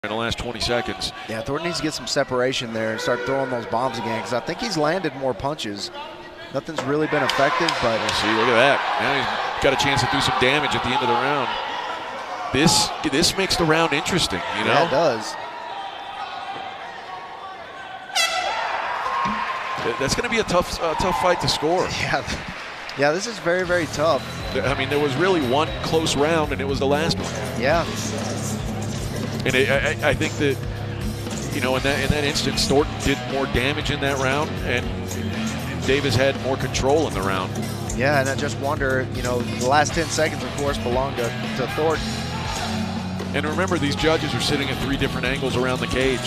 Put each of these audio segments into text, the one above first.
in the last 20 seconds. Yeah, Thornton needs to get some separation there and start throwing those bombs again, because I think he's landed more punches. Nothing's really been effective, but we'll see, look at that. Now he's got a chance to do some damage at the end of the round. This makes the round interesting, you know? Yeah, it does. That's going to be a tough fight to score. Yeah, this is very, very tough. I mean, there was really one close round, and it was the last one. Yeah. And I think that, you know, in that instance, Thornton did more damage in that round, and Davis had more control in the round. Yeah, and I just wonder, you know, the last 10 seconds, of course, belong to Thornton. And remember, these judges are sitting at 3 different angles around the cage.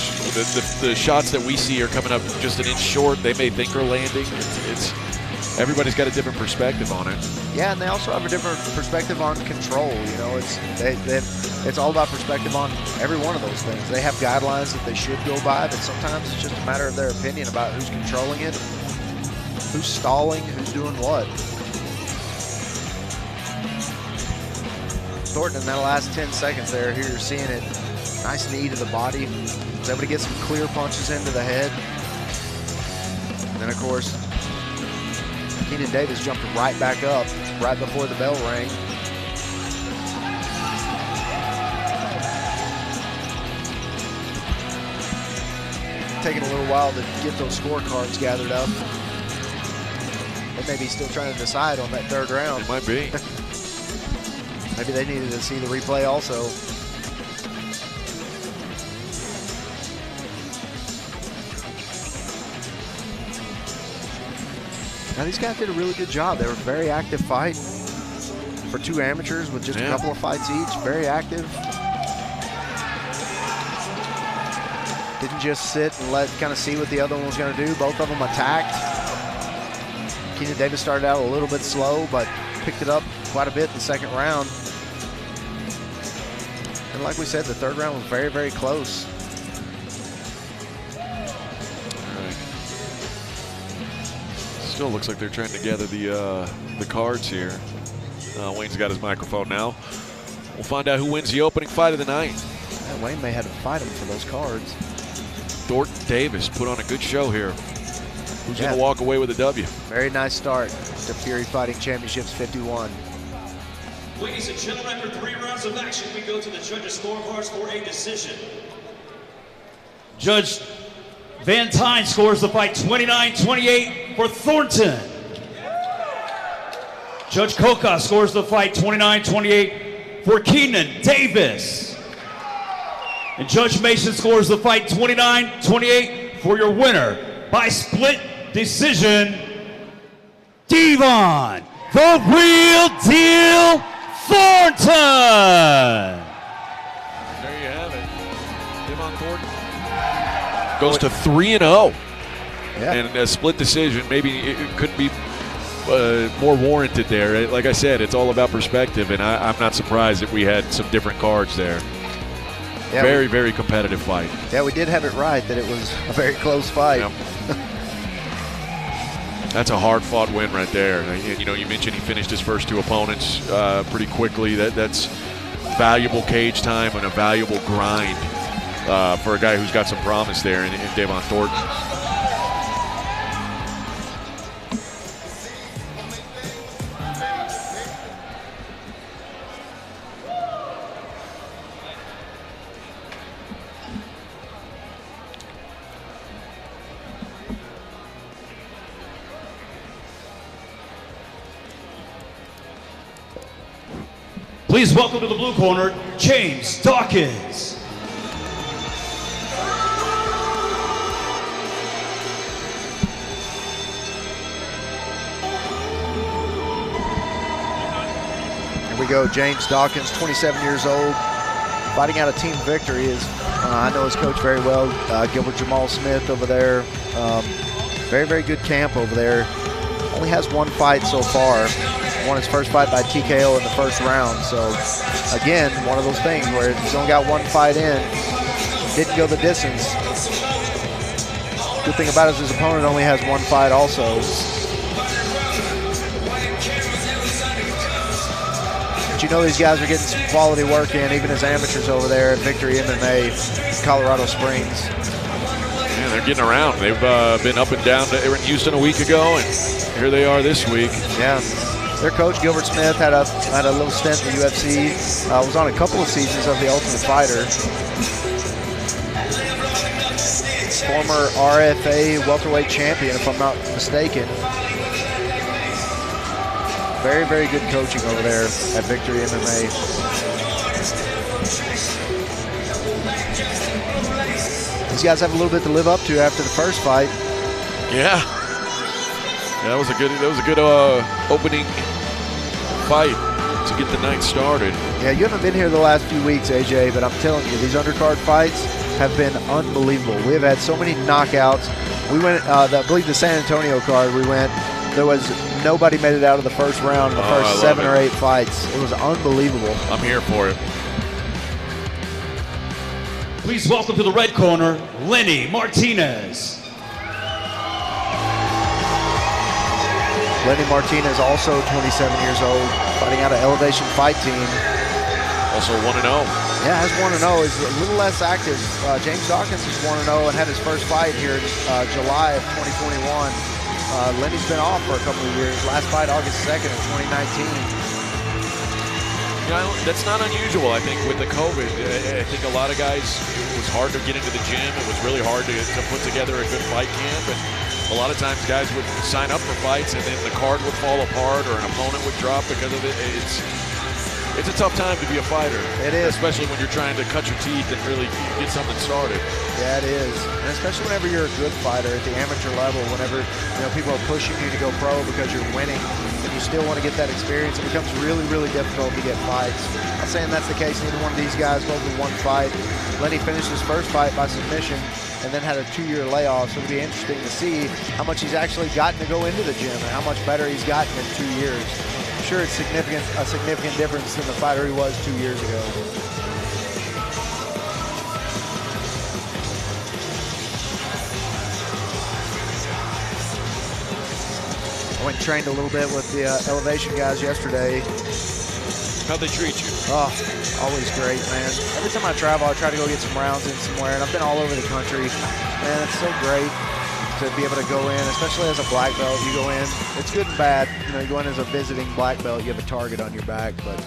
The shots that we see are coming up just an inch short. They may think are landing. Everybody's got a different perspective on it. Yeah, and they also have a different perspective on control. You know, it's all about perspective on every one of those things. They have guidelines that they should go by, but sometimes it's just a matter of their opinion about who's controlling it, who's stalling, who's doing what. Thornton in that last 10 seconds there, here you're seeing it. Nice knee to the body. Was able to get some clear punches into the head. And then, of course, Keynan Davis jumped right back up right before the bell rang. Taking a little while to get those scorecards gathered up. They may be still trying to decide on that third round. It might be. Maybe they needed to see the replay also. Now these guys did a really good job. They were a very active fight for 2 amateurs with just a couple of fights each. Very active. Didn't just sit and kind of see what the other one was going to do. Both of them attacked. Keynan Davis started out a little bit slow, but picked it up quite a bit in the second round. And like we said, the third round was very, very close. Still looks like they're trying to gather the cards here. Wayne's got his microphone now. We'll find out who wins the opening fight of the night. Yeah, Wayne may have to fight him for those cards. Thornton Davis put on a good show here. Who's going to walk away with a W? Very nice start to Fury Fighting Championships 51. Ladies and gentlemen, after 3 rounds of action, we go to the judges' scorecards for a decision. Judge Van Tine scores the fight 29-28 for Thornton. Judge Coca scores the fight 29-28 for Keynan Davis. And Judge Mason scores the fight 29-28 for your winner by split decision, Dyvonne, the real deal, Thornton. There you have it. Dyvonne Thornton goes to 3-0. Yeah. And a split decision, maybe it could be more warranted there. Like I said, it's all about perspective, and I'm not surprised that we had some different cards there. Yeah, very, very competitive fight. Yeah, we did have it right that it was a very close fight. Yep. That's a hard-fought win right there. You know, you mentioned he finished his first 2 opponents pretty quickly. That's valuable cage time and a valuable grind for a guy who's got some promise there in Dyvonne Thornton. Please welcome to the blue corner, James Dawkins. Here we go, James Dawkins, 27 years old, fighting out a team victory. I know his coach very well, Gilbert Jamal Smith over there. Very, very good camp over there. Only has 1 fight so far. Won his first fight by TKO in the first round. So, again, one of those things where he's only got 1 fight in. Didn't go the distance. Good thing about it is his opponent only has 1 fight also. you know these guys are getting some quality work in, even as amateurs over there at Victory MMA, Colorado Springs. Yeah, they're getting around. They've been up and down. They were in Houston a week ago, and here they are this week. Yeah. Their coach, Gilbert Smith, had a little stint in the UFC. Was on a couple of seasons of The Ultimate Fighter. Former RFA welterweight champion, if I'm not mistaken. Very, very good coaching over there at Victory MMA. These guys have a little bit to live up to after the first fight. Yeah. That was a good opening fight to get the night started. Yeah, you haven't been here the last few weeks, AJ, but I'm telling you, these undercard fights have been unbelievable. We have had so many knockouts. We went, I believe the San Antonio card, there was nobody made it out of the first round in the first 7 or 8 fights. It was unbelievable. I'm here for it. Please welcome to the red corner, Lenny Martinez. Lenny Martinez, also 27 years old, fighting out of Elevation Fight Team. Also 1-0. Yeah, has 1-0. Is a little less active. James Dawkins is 1-0 and had his first fight here in July of 2021. Lenny's been off for a couple of years. Last fight August 2nd of 2019. You know, that's not unusual. I think with the COVID, I think a lot of guys, it was hard to get into the gym. It was really hard to put together a good fight camp. And a lot of times guys would sign up for fights and then the card would fall apart or an opponent would drop because of it. It's a tough time to be a fighter. It is. Especially when you're trying to cut your teeth and really get something started. Yeah, it is. And especially whenever you're a good fighter at the amateur level, whenever people are pushing you to go pro because you're winning and you still want to get that experience, it becomes really, really difficult to get fights. I'm not saying that's the case in either one of these guys, both in one fight. Lenny finished his first fight by submission and then had a 2-year layoff, so it'll be interesting to see how much he's actually gotten to go into the gym and how much better he's gotten in 2 years. I'm sure it's a significant difference than the fighter he was 2 years ago. I went and trained a little bit with the Elevation guys yesterday. How'd they treat you? Oh, always great, man. Every time I travel, I try to go get some rounds in somewhere, and I've been all over the country. Man, it's so great to be able to go in, especially as a black belt. You go in, it's good and bad. You go in as a visiting black belt, you have a target on your back, but.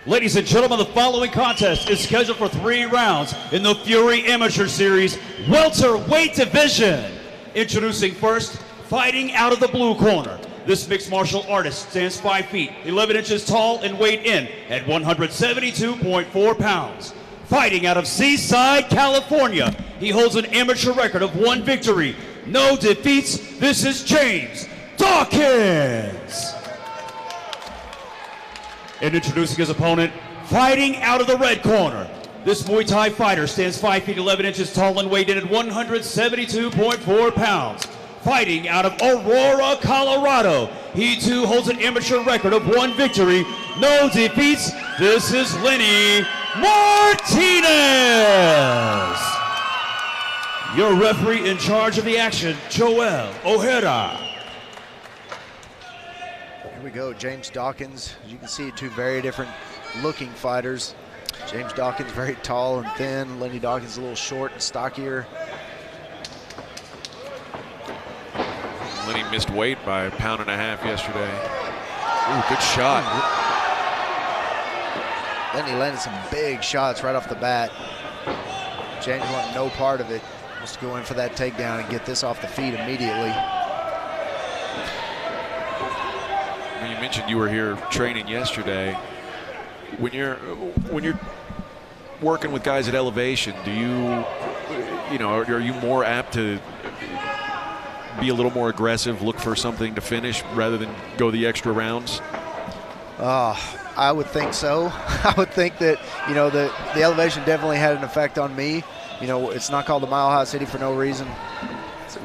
Ladies and gentlemen, the following contest is scheduled for 3 rounds in the Fury Amateur Series welterweight division. Introducing first, fighting out of the blue corner. This mixed martial artist stands 5 feet, 11 inches tall and weighed in at 172.4 pounds. Fighting out of Seaside, California, he holds an amateur record of 1 victory, no defeats. This is James Dawkins. And introducing his opponent, fighting out of the red corner. This Muay Thai fighter stands 5 feet 11 inches tall and weighed in at 172.4 pounds. Fighting out of Aurora, Colorado, he too holds an amateur record of 1 victory, no defeats. This is Lenny Martinez. Your referee in charge of the action, Joel Ojeda. Here we go, James Dawkins. As you can see, 2 very different looking fighters. James Dawkins very tall and thin. Lenny Dawkins a little short and stockier. Lenny missed weight by 1.5 pounds yesterday. Ooh, good shot. Lenny landed some big shots right off the bat. James wanted no part of it. Wants to go in for that takedown and get this off the feet immediately. You mentioned you were here training yesterday. When you're working with guys at Elevation, do are you more apt to be a little more aggressive, look for something to finish rather than go the extra rounds? I would think so. I would think that, the Elevation definitely had an effect on me. It's not called the Mile High City for no reason.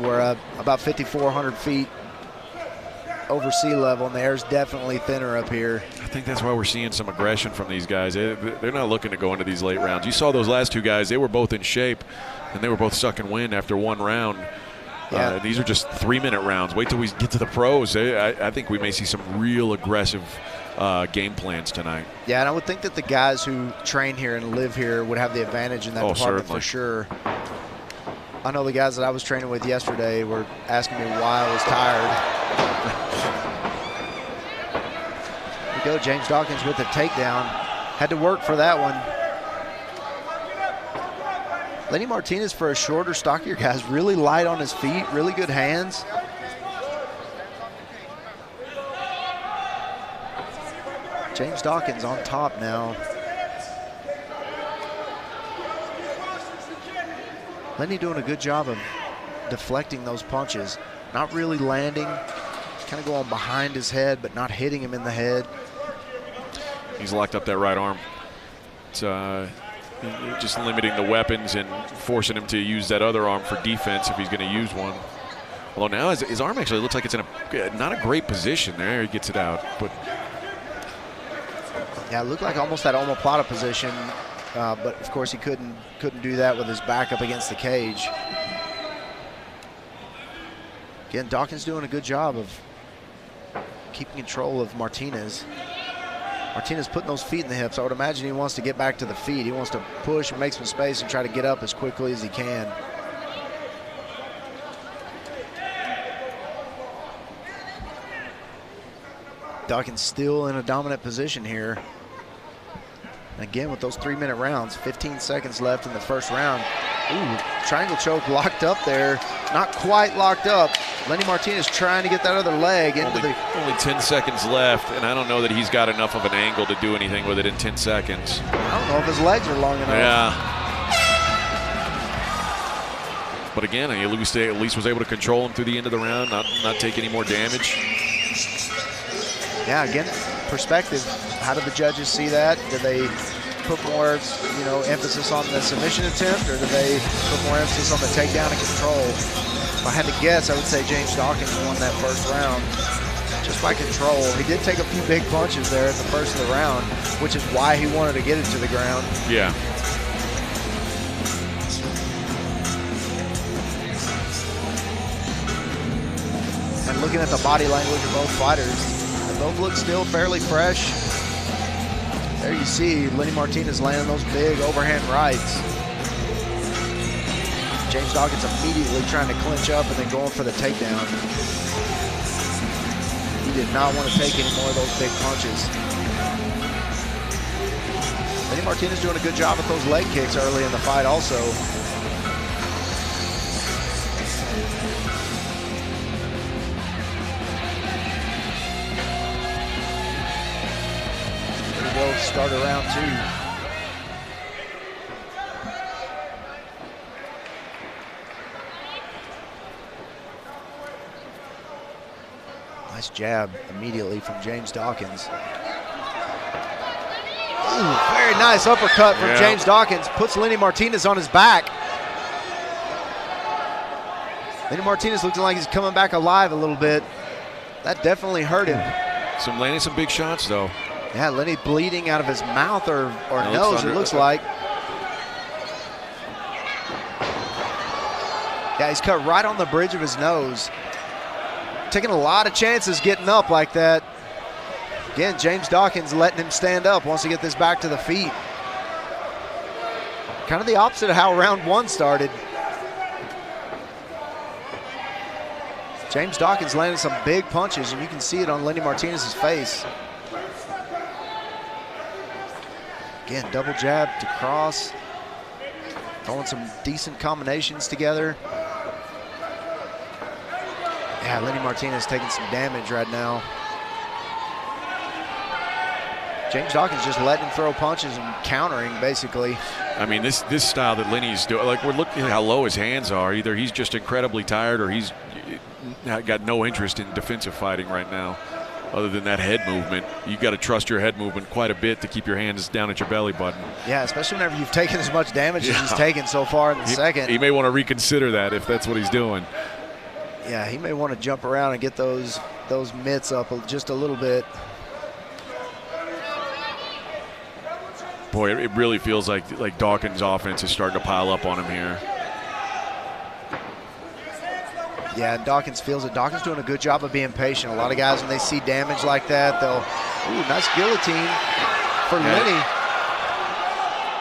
We're about 5,400 feet over sea level, and the air's definitely thinner up here. I think that's why we're seeing some aggression from these guys. They're not looking to go into these late rounds. You saw those last 2 guys, they were both in shape, and they were both sucking wind after 1 round. Yeah. These are just 3-minute rounds. Wait till we get to the pros. I think we may see some real aggressive game plans tonight. Yeah, and I would think that the guys who train here and live here would have the advantage in that department for sure. I know the guys that I was training with yesterday were asking me why I was tired. Here we go, James Dawkins with the takedown. Had to work for that one. Lenny Martinez, for a shorter, stockier guy, is really light on his feet, really good hands. James Dawkins on top now. Lenny doing a good job of deflecting those punches. Not really landing, kind of going behind his head, but not hitting him in the head. He's locked up that right arm. It's just limiting the weapons and forcing him to use that other arm for defense if he's going to use one. Although now his arm actually looks like it's in not a great position. There, he gets it out. But yeah, it looked like almost that omoplata position, but of course he couldn't do that with his back up against the cage. Again, Dawkins doing a good job of keeping control of Martinez. Martinez putting those feet in the hips. I would imagine he wants to get back to the feet. He wants to push and make some space and try to get up as quickly as he can. Dawkins still in a dominant position here. Again, with those 3-minute rounds, 15 seconds left in the first round. Ooh, triangle choke locked up there. Not quite locked up. Lenny Martinez trying to get that other leg into only 10 seconds left, and I don't know that he's got enough of an angle to do anything with it in 10 seconds. I don't know if his legs are long enough. Yeah. But again, he at least was able to control him through the end of the round, not take any more damage. Yeah, again, perspective. How do the judges see that? Do they put more, emphasis on the submission attempt, or do they put more emphasis on the takedown and control? If I had to guess, I would say James Dawkins won that first round just by control. He did take a few big punches there at the first of the round, which is why he wanted to get it to the ground. Yeah. And looking at the body language of both fighters, they both look still fairly fresh. There you see Lenny Martinez landing those big overhand rights. James Dawkins immediately trying to clinch up and then going for the takedown. He did not want to take any more of those big punches. Lenny Martinez doing a good job with those leg kicks early in the fight also. Start of round 2. Nice jab immediately from James Dawkins. Ooh, very nice uppercut from James Dawkins. Puts Lenny Martinez on his back. Lenny Martinez looking like he's coming back alive a little bit. That definitely hurt him. Landing some big shots though. Yeah, Lenny bleeding out of his mouth or nose, it looks like. Yeah, he's cut right on the bridge of his nose. Taking a lot of chances getting up like that. Again, James Dawkins letting him stand up, wants to get this back to the feet. Kind of the opposite of how round 1 started. James Dawkins landing some big punches, and you can see it on Lenny Martinez's face. Again, double jab to cross. Throwing some decent combinations together. Yeah, Lenny Martinez taking some damage right now. James Dawkins just letting him throw punches and countering, basically. I mean, this style that Lenny's doing, like, we're looking at how low his hands are. Either he's just incredibly tired or he's got no interest in defensive fighting right now. Other than that head movement, you got to trust your head movement quite a bit to keep your hands down at your belly button. Yeah, especially whenever you've taken as much damage as he's taken so far in the second. He may want to reconsider that if that's what he's doing. Yeah, he may want to jump around and get those mitts up just a little bit. Boy, it really feels like Dawkins' offense is starting to pile up on him here. Yeah, and Dawkins feels it. Dawkins doing a good job of being patient. A lot of guys, when they see damage like that, they'll, nice guillotine for Lenny.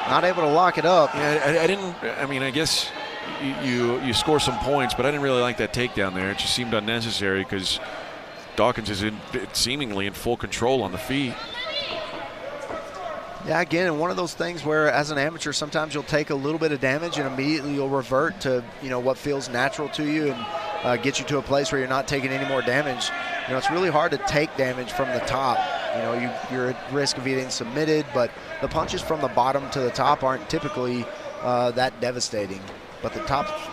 Not able to lock it up. Yeah, I guess you score some points, but I didn't really like that takedown there. It just seemed unnecessary because Dawkins is seemingly in full control on the feet. Yeah, again, and one of those things where as an amateur, sometimes you'll take a little bit of damage and immediately you'll revert to, what feels natural to you and get you to a place where you're not taking any more damage. It's really hard to take damage from the top. You're at risk of getting submitted, but the punches from the bottom to the top aren't typically that devastating. But the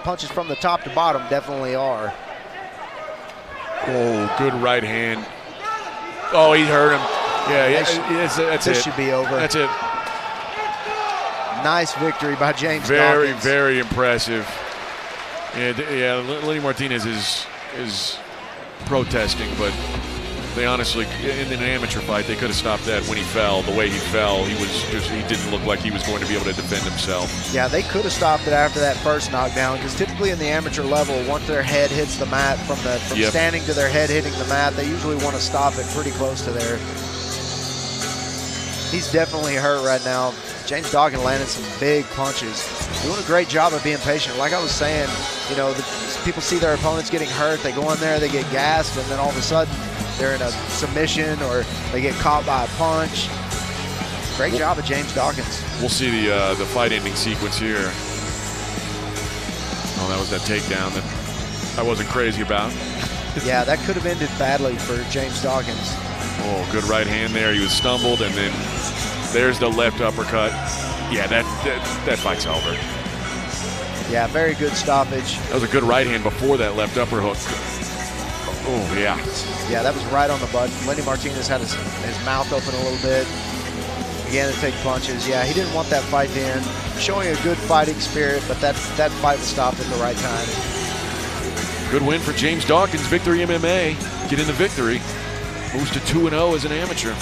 punches from the top to bottom definitely are. Oh, good right hand. Oh, he hurt him. Yeah, that's it. This should be over. That's it. Nice victory by James Dawkins. Very impressive. Yeah, Lenny Martinez is protesting, but they honestly, in an amateur fight, they could have stopped that when he fell. The way he fell, he didn't look like he was going to be able to defend himself. Yeah, they could have stopped it after that first knockdown, because typically in the amateur level, once their head hits the mat, from standing to their head hitting the mat, they usually want to stop it pretty close to there. He's definitely hurt right now. James Dawkins landed some big punches. Doing a great job of being patient. Like I was saying, people see their opponents getting hurt. They go in there, they get gassed, and then all of a sudden they're in a submission or they get caught by a punch. Great job of James Dawkins. We'll see the fight-ending sequence here. Oh, that was that takedown that I wasn't crazy about. Yeah, that could have ended badly for James Dawkins. Oh, good right hand there. He was stumbled, and then there's the left uppercut. Yeah, that fight's over. Yeah, very good stoppage. That was a good right hand before that left upper hook. Oh, yeah. Yeah, that was right on the button. Lenny Martinez had his mouth open a little bit. Began to take punches. Yeah, he didn't want that fight to end. Showing a good fighting spirit, but that fight was stopped at the right time. Good win for James Dawkins. Victory MMA. Get in the victory. Moves to 2-0 as an amateur.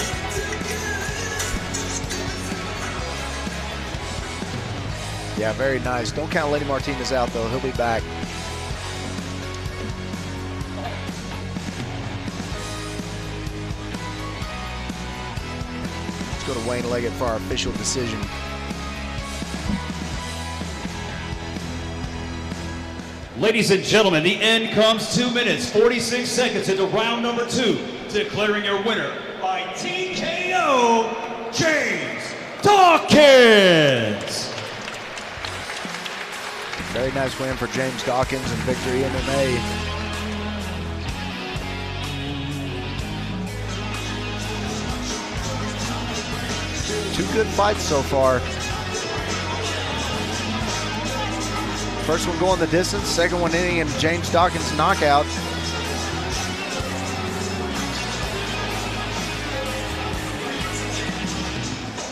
Yeah, very nice. Don't count Lenny Martinez out, though. He'll be back. Let's go to Wayne Leggett for our official decision. Ladies and gentlemen, the end comes 2 minutes, 46 seconds into round number 2. Declaring your winner by TKO, James Dawkins. Very nice win for James Dawkins and Victory MMA. Two good fights so far. First one going the distance, second one ending in James Dawkins' knockout.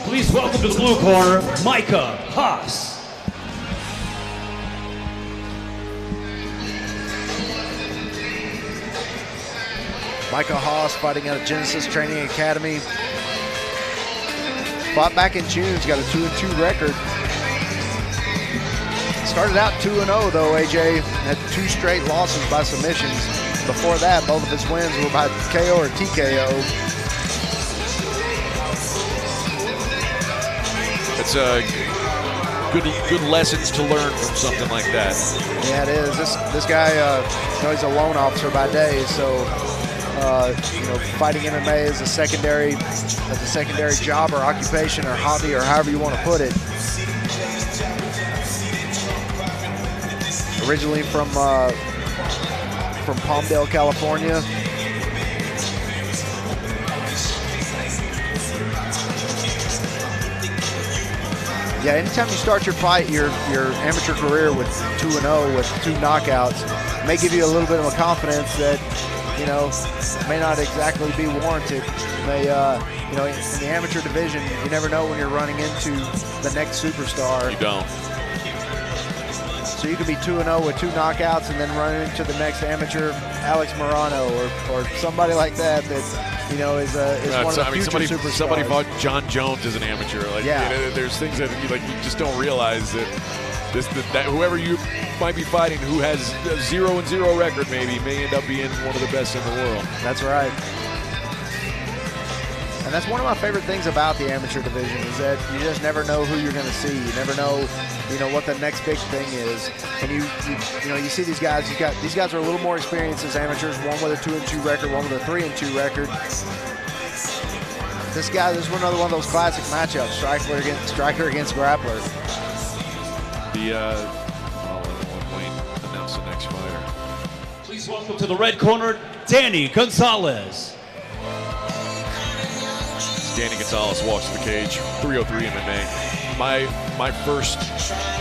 Please welcome to the blue corner, MIcah Haas. MIcah Haas fighting out of Genesis Training Academy. Fought back in June, he's got a 2-2 record. Started out 2-0 though, AJ. Had 2 straight losses by submissions. Before that, both of his wins were by KO or TKO. It's good lessons to learn from something like that. Yeah, it is. This guy, he's a loan officer by day, so fighting MMA is a secondary job or occupation or hobby or however you want to put it. Originally from Palmdale, California. Yeah, anytime you start your fight, your amateur career with 2-0 with 2 knockouts, may give you a little bit of a confidence that, may not exactly be warranted. May, in the amateur division, you never know when you're running into the next superstar. You don't. So you could be 2-0 with 2 knockouts and then run into the next amateur, Alex Morano or somebody like that is one of the future superstars. Somebody fought John Jones as an amateur. There's things that you just don't realize that Whoever you might be fighting who has a 0-0 record maybe may end up being one of the best in the world. That's right. And that's one of my favorite things about the amateur division is that you just never know who you're going to see. You never know, what the next big thing is. And you see these guys. These guys are a little more experienced as amateurs. One with a 2-2 record, one with a 3-2 record. This is another one of those classic matchups: striker against grappler. I'll Wayne announce the next fighter. Please welcome to the red corner, Danny Gonzalez. Danny Gonzalez walks to the cage, 303 MMA. My first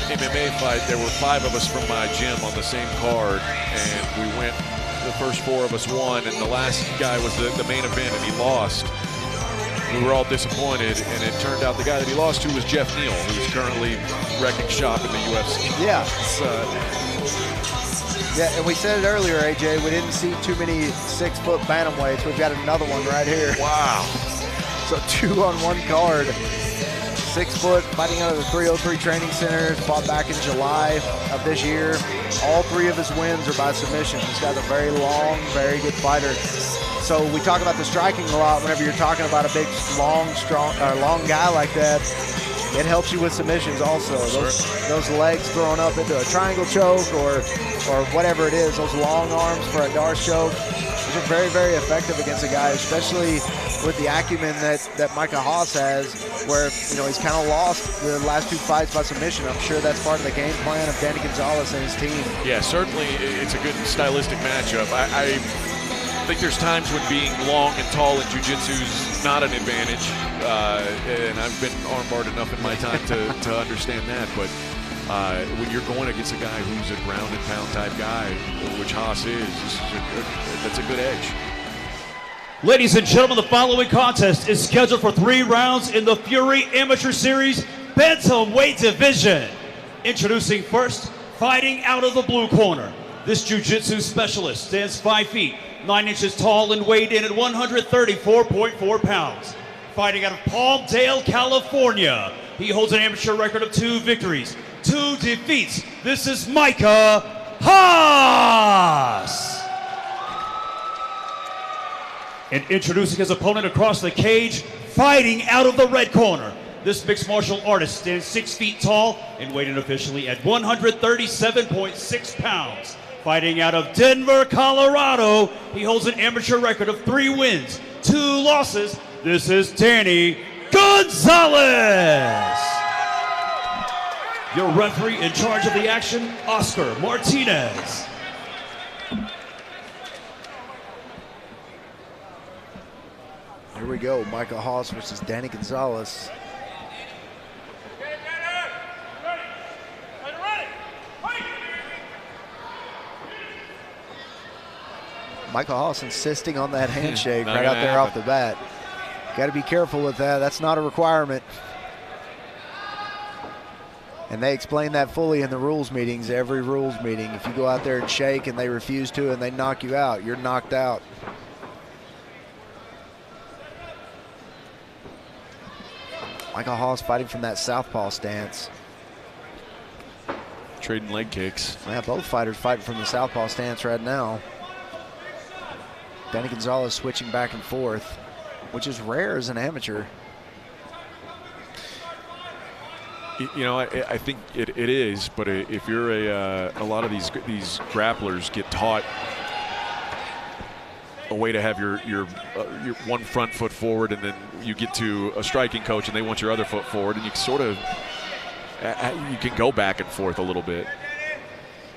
MMA fight, there were 5 of us from my gym on the same card, and we went, the first 4 of us won, and the last guy was the main event, and he lost. We were all disappointed, and it turned out the guy that he lost to was Jeff Neal, who's currently wrecking shop in the UFC. Yeah. Yeah, and we said it earlier, AJ, we didn't see too many 6-foot bantamweights. We've got another one right here. Wow. So 2 on one card. 6 foot, fighting out of the 303 Training Center, fought back in July of this year. All 3 of his wins are by submission. This guy's a very long, very good fighter. So we talk about the striking a lot whenever you're talking about a big, long, strong, long guy like that. It helps you with submissions also. Those legs thrown up into a triangle choke or whatever it is, those long arms for a Darce choke. Those are very, very effective against a guy, especially with the acumen that MIcah Haas has, where he's kind of lost the last 2 fights by submission. I'm sure that's part of the game plan of Danny Gonzalez and his team. Yeah, certainly it's a good stylistic matchup. I think there's times when being long and tall in jiu-jitsu is not an advantage, and I've been armbarred enough in my time to understand that. But when you're going against a guy who's a ground and pound type guy, which Haas is, that's a good edge. Ladies and gentlemen, the following contest is scheduled for 3 rounds in the Fury Amateur Series Bantamweight Division. Introducing first, fighting out of the blue corner. This jiu-jitsu specialist stands 5 feet, 9 inches tall and weighed in at 134.4 pounds. Fighting out of Palmdale, California. He holds an amateur record of 2 victories, 2 defeats. This is MIcah Haas. And introducing his opponent across the cage, fighting out of the red corner. This mixed martial artist stands 6 feet tall and weighed in officially at 137.6 pounds. Fighting out of Denver, Colorado, he holds an amateur record of 3 wins, 2 losses. This is Danny Gonzalez. Your referee in charge of the action, Oscar Martinez. Here we go, MIcah Haas versus Danny Gonzalez. MIcah Haas insisting on that handshake right out there off the bat. Got to be careful with that. That's not a requirement. And they explain that fully in the rules meetings, every rules meeting. If you go out there and shake and they refuse to and they knock you out, you're knocked out. MIcah Haas fighting from that southpaw stance. Trading leg kicks. Yeah, both fighters fighting from the southpaw stance right now. Danny Gonzalez switching back and forth, which is rare as an amateur. I think it is, but if you're a lot of these grapplers get taught a way to have your one front foot forward, and then you get to a striking coach and they want your other foot forward, and you sort of you can go back and forth a little bit.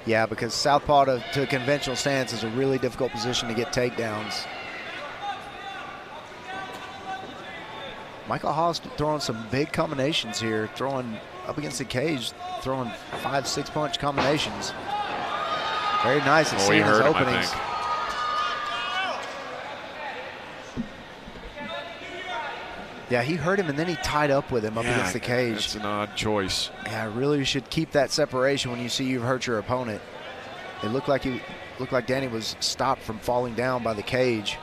Yeah, because southpaw to conventional stance is a really difficult position to get takedowns. MIcah Haas throwing some big combinations here, throwing up against the cage, throwing 5-6 punch combinations. Very nice at seeing his openings. Yeah, he hurt him and then he tied up with him up against the cage. That's an odd choice. Yeah, really should keep that separation when you see you've hurt your opponent. It looked like Danny was stopped from falling down by the cage.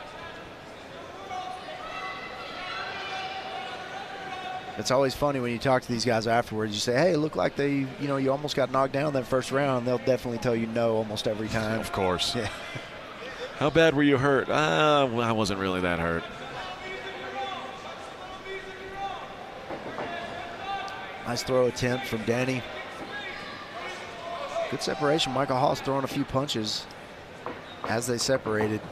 It's always funny when you talk to these guys afterwards. You say, hey, it looked like they, you almost got knocked down that first round. They'll definitely tell you no almost every time. Of course. Yeah. How bad were you hurt? Well, I wasn't really that hurt. Nice throw attempt from Danny. Good separation. Micah Haas throwing a few punches as they separated.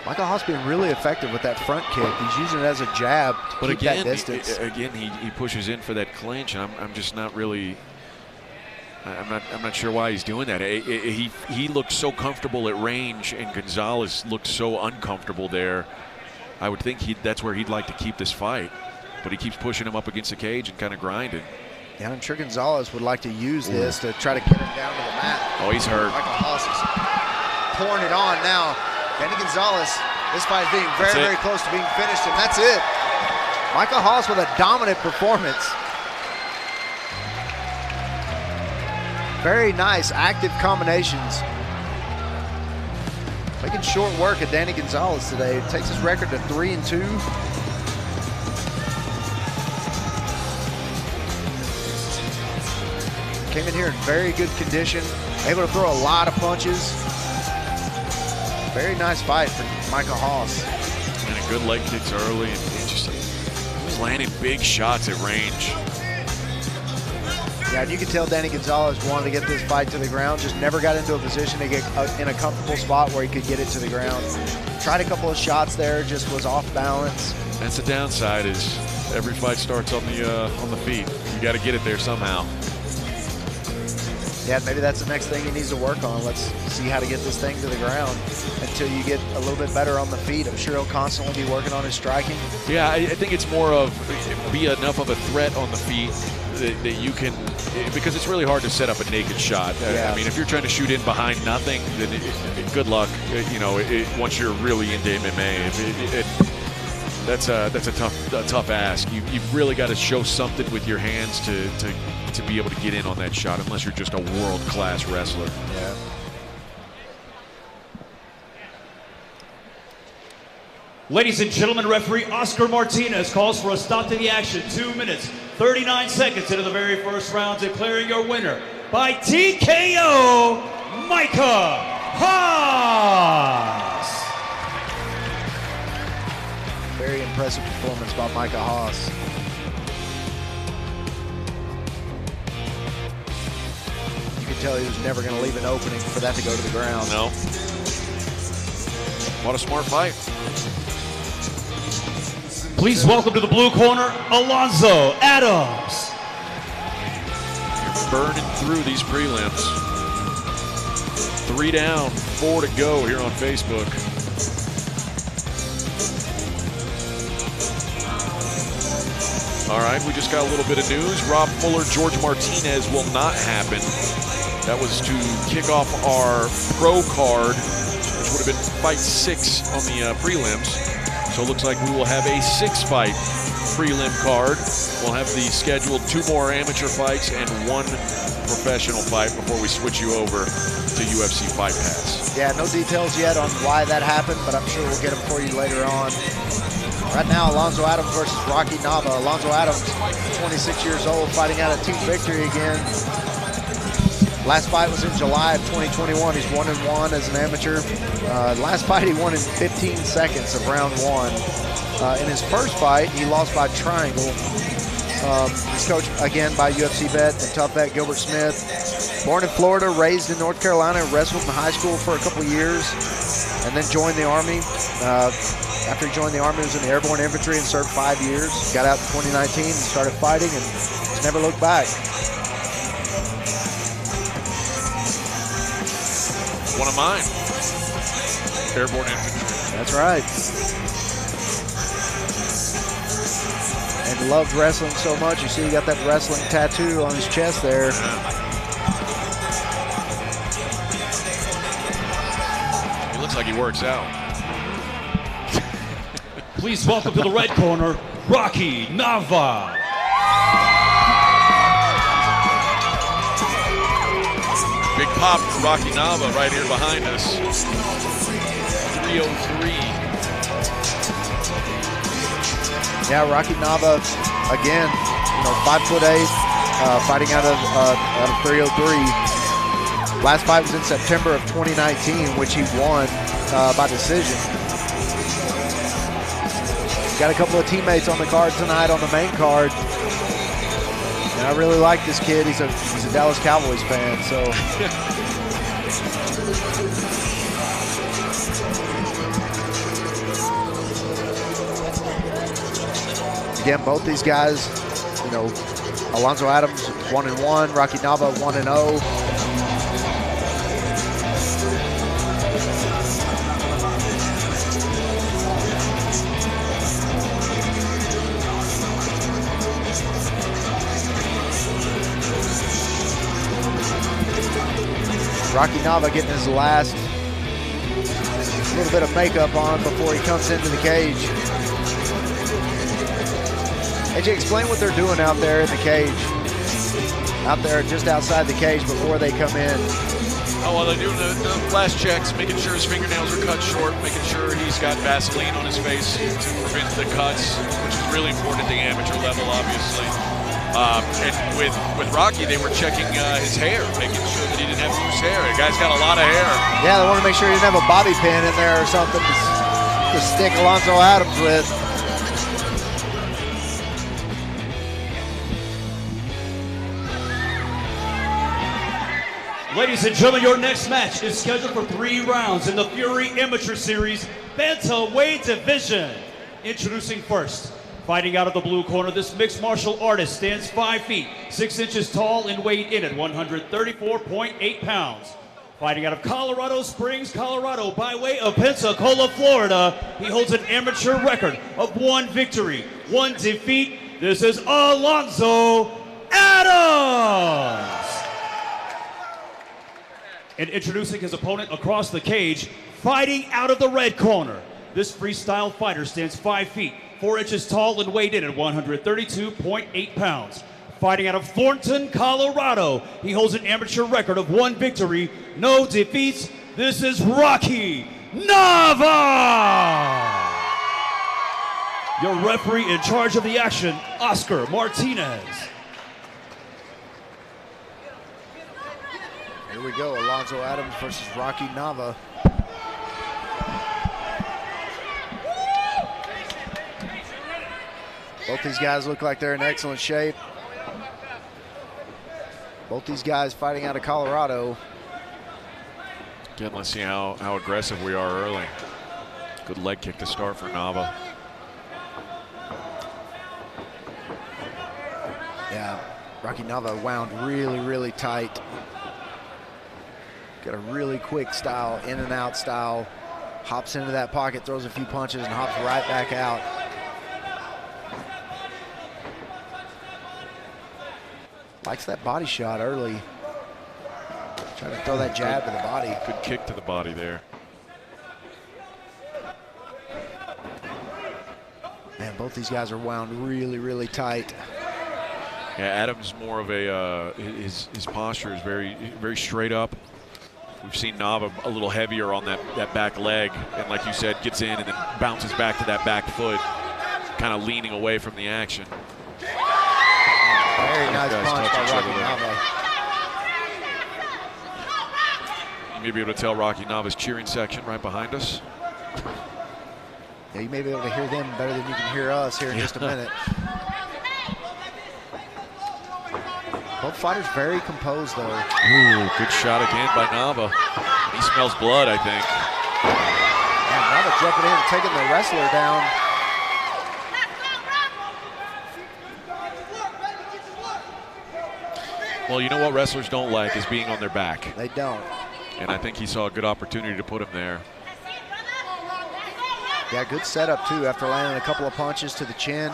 Micah Haas being really effective with that front kick. He's using it as a jab to keep that distance. Again, he pushes in for that clinch, and I'm just not really. I'm not sure why he's doing that. He looked so comfortable at range, and Gonzalez looked so uncomfortable there. I would think that's where he'd like to keep this fight, but he keeps pushing him up against the cage and kind of grinding. Yeah, I'm sure Gonzalez would like to use this to try to get him down to the mat. Oh, he's hurt. Micah Haas is pouring it on now. Danny Gonzalez, this fight is being very close to being finished, and that's it. Micah Haas with a dominant performance. Very nice, active combinations. Making short work of Danny Gonzalez today. It takes his record to 3-2. Came in here in very good condition, able to throw a lot of punches. Very nice fight for Micah Haas. And a good leg kicks early, and just he's landing big shots at range. Yeah, and you can tell Danny Gonzalez wanted to get this fight to the ground, just never got into a position to get in a comfortable spot where he could get it to the ground. Tried a couple of shots there, just was off balance. That's the downside, is every fight starts on the feet. You got to get it there somehow. Yeah, maybe that's the next thing he needs to work on. Let's see how to get this thing to the ground until you get a little bit better on the feet. I'm sure he'll constantly be working on his striking. Yeah, I think it's more of be enough of a threat on the feet that you can, because it's really hard to set up a naked shot. Yeah. I mean, if you're trying to shoot in behind nothing, then good luck. Once you're really into MMA, that's a tough ask. You've really got to show something with your hands to be able to get in on that shot, unless you're just a world-class wrestler. Yeah. Ladies and gentlemen, referee Oscar Martinez calls for a stop to the action. 2 minutes, 39 seconds into the very first round, declaring your winner by TKO, MIcah Haas. Very impressive performance by Micah Haas. You could tell he was never going to leave an opening for that to go to the ground. No. What a smart fight. Please welcome to the blue corner, Alonzo Adams. You're burning through these prelims. 3 down, 4 to go here on Facebook. All right, we just got a little bit of news. Rob Fuller, George Martinez will not happen. That was to kick off our pro card, which would have been fight 6 on the prelims. So it looks like we will have a 6-fight prelim card. We'll have the scheduled 2 more amateur fights and 1 professional fight before we switch you over to UFC Fight Pass. Yeah, no details yet on why that happened, but I'm sure we'll get them for you later on. Right now, Alonzo Adams versus Rocky Nava. Alonzo Adams, 26 years old, fighting out of Team Victory again. Last fight was in July of 2021. He's 1-1 as an amateur. Last fight he won in 15 seconds of round 1. In his first fight, he lost by triangle. He's coached again by UFC vet and tough vet Gilbert Smith. Born in Florida, raised in North Carolina, wrestled in high school for a couple years, and then joined the Army. After he joined the Army, he was in the Airborne Infantry and served 5 years. Got out in 2019 and started fighting and just never looked back. One of mine. Airborne Infantry. That's right. And loved wrestling so much. You see he got that wrestling tattoo on his chest there. He looks like he works out. Please welcome to the red corner, Rocky Nava. Big pop for Rocky Nava right here behind us. 303. Yeah, Rocky Nava, again, 5'8", fighting out of 303. Last fight was in September of 2019, which he won by decision. Got a couple of teammates on the card tonight on the main card. And I really like this kid. He's a Dallas Cowboys fan, so. Again, both these guys, Alonzo Adams 1-1, Rocky Nava 1-0. Rocky Nava getting his last little bit of makeup on before he comes into the cage. AJ, explain what they're doing out there in the cage. Out there just outside the cage before they come in. Oh, well, they're doing the last checks, making sure his fingernails are cut short, making sure he's got Vaseline on his face to prevent the cuts, which is really important at the amateur level, obviously. And with Rocky, they were checking his hair, making sure that he didn't have loose hair. The guy's got a lot of hair. Yeah, they want to make sure he didn't have a bobby pin in there or something to stick Alonzo Adams with. Ladies and gentlemen, your next match is scheduled for 3 rounds in the Fury Amateur Series Bantamweight Division. Introducing first, fighting out of the blue corner, this mixed martial artist stands 5 feet, 6 inches tall and weighed in at 134.8 pounds. Fighting out of Colorado Springs, Colorado, by way of Pensacola, Florida, he holds an amateur record of 1 victory, 1 defeat. This is Alonzo Adams. And introducing his opponent across the cage, fighting out of the red corner, this freestyle fighter stands 5 feet, 4 inches tall and weighed in at 132.8 pounds. Fighting out of Thornton, Colorado, he holds an amateur record of 1 victory, no defeats. This is Rocky Nava. Your referee in charge of the action, Oscar Martinez. Here we go, Alonzo Adams versus Rocky Nava. Both these guys look like they're in excellent shape. Both these guys fighting out of Colorado. Again, let's see how aggressive we are early. Good leg kick to start for Nava. Yeah, Rocky Nava wound really, really tight. Got a really quick style, in and out style. Hops into that pocket, throws a few punches, and hops right back out. Likes that body shot early. Trying to throw that jab to the body. Good kick to the body there. Man, both these guys are wound really, really tight. Yeah, Adams more of a his posture is very, very straight up. We've seen Nava a little heavier on that back leg, and like you said, gets in and then bounces back to that back foot, kind of leaning away from the action. Very nice punch by Rocky Nava. You may be able to tell Rocky Nava's cheering section right behind us. Yeah, you may be able to hear them better than you can hear us here in just a minute. Both fighters very composed, though. Ooh, good shot again by Nava. He smells blood, I think. And Nava jumping in and taking the wrestler down. Well, you know what wrestlers don't like is being on their back. They don't. And I think he saw a good opportunity to put him there. Yeah, good setup, too, after landing a couple of punches to the chin.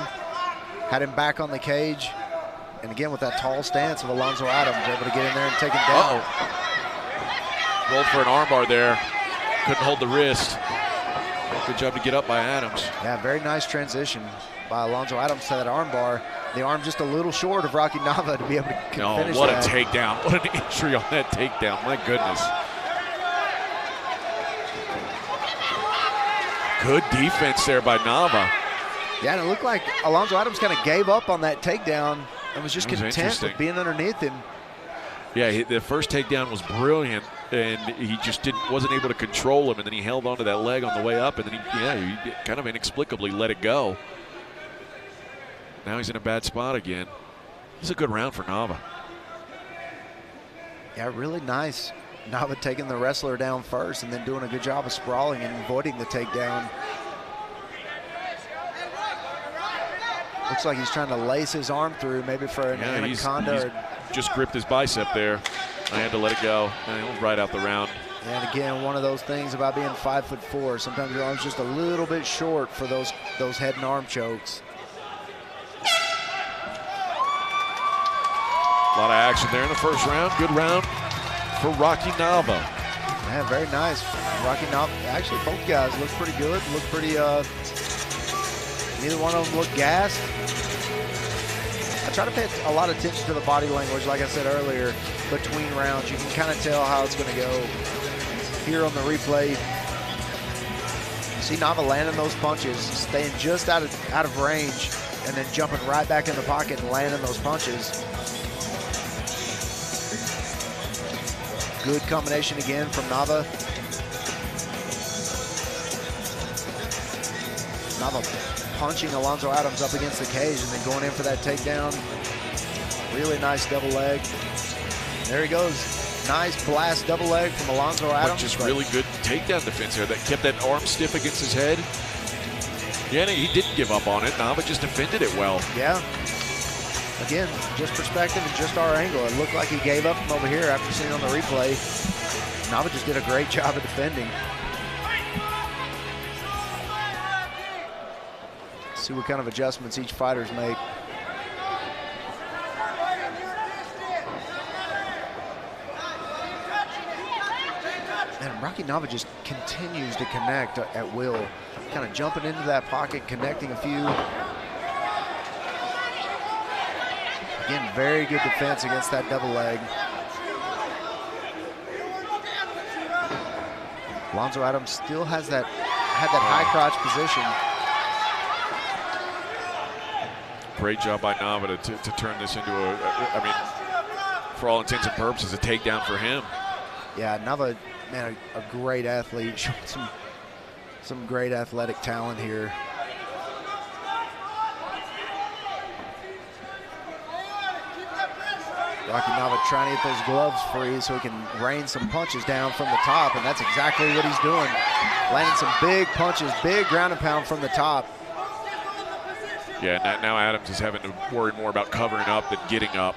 Had him back on the cage. And again, with that tall stance of Alonzo Adams, able to get in there and take him down. Rolled for an armbar there. Couldn't hold the wrist. Good job to get up by Adams. Yeah, very nice transition by Alonzo Adams to that armbar. The arm just a little short of Rocky Nava to be able to finish what that. a takedown. What an entry on that takedown. My goodness. Good defense there by Nava. Yeah, and it looked like Alonzo Adams kind of gave up on that takedown and was just content with being underneath him. Yeah, the first takedown was brilliant, and he just wasn't able to control him, and then he held onto that leg on the way up, and then he kind of inexplicably let it go. Now he's in a bad spot again. This is a good round for Nava. Yeah, really nice. Nava taking the wrestler down first and then doing a good job of sprawling and avoiding the takedown. Looks like he's trying to lace his arm through, maybe for an anaconda. He's just gripped his bicep there. I had to let it go, and it was right out the round. And again, one of those things about being 5'4", sometimes your arm's just a little bit short for those head and arm chokes. A lot of action there in the first round. Good round for Rocky Nava. Yeah, very nice. Rocky Nava, actually both guys look pretty good. Look pretty, neither one of them look gassed. I try to pay a lot of attention to the body language, like I said earlier, between rounds. You can kind of tell how it's going to go. Here on the replay, you see Nava landing those punches, staying just out of range, and then jumping right back in the pocket and landing those punches. Good combination again from Nava. Nava punching Alonzo Adams up against the cage and then going in for that takedown. Really nice double leg. There he goes. Nice blast double leg from Alonzo Adams. Just really good takedown defense there. That kept that arm stiff against his head. Yeah, he didn't give up on it. Nava just defended it well. Yeah. Again, just perspective and just our angle. It looked like he gave up from over here after seeing on the replay. Nava just did a great job of defending. Let's see what kind of adjustments each fighter's make. And Rocky Nava just continues to connect at will. Kind of jumping into that pocket, connecting a few. Again, very good defense against that double leg. Alonzo Adams still had that high crotch position. Great job by Nava to turn this into I mean, for all intents and purposes, a takedown for him. Yeah, Nava, man, a great athlete, showing some great athletic talent here. Rocky Nava trying to get those gloves free so he can rain some punches down from the top, and that's exactly what he's doing. Landing some big punches, big ground and pound from the top. Yeah, now Adams is having to worry more about covering up than getting up.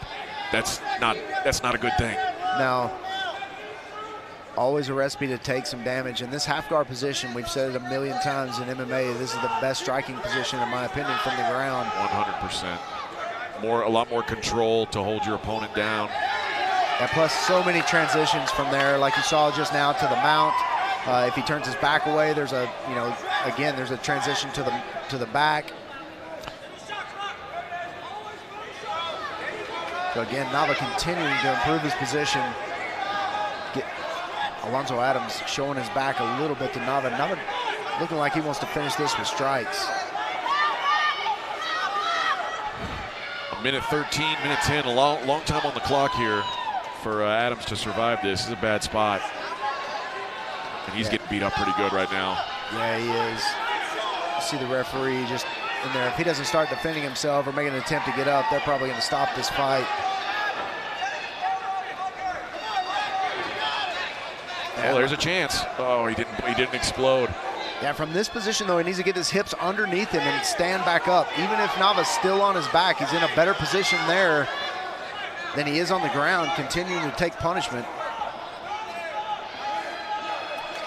That's not a good thing. Now, always a recipe to take some damage. In this half guard position, we've said it a million times in MMA, this is the best striking position, in my opinion, from the ground. 100%. A lot more control to hold your opponent down. And plus so many transitions from there, like you saw just now to the mount. If he turns his back away, there's a, again, there's a transition to the back. So again, Nava continuing to improve his position. Alonzo Adams showing his back a little bit to Nava. Nava looking like he wants to finish this with strikes. Minute 13, minute 10, a long time on the clock here for Adams to survive this. This is a bad spot. And he's getting beat up pretty good right now. Yeah, he is. You see the referee just in there. If he doesn't start defending himself or making an attempt to get up, they're probably going to stop this fight. Oh, there's a chance. Oh, he didn't explode. Yeah, from this position, though, he needs to get his hips underneath him and stand back up. Even if Nava's still on his back, he's in a better position there than he is on the ground, continuing to take punishment.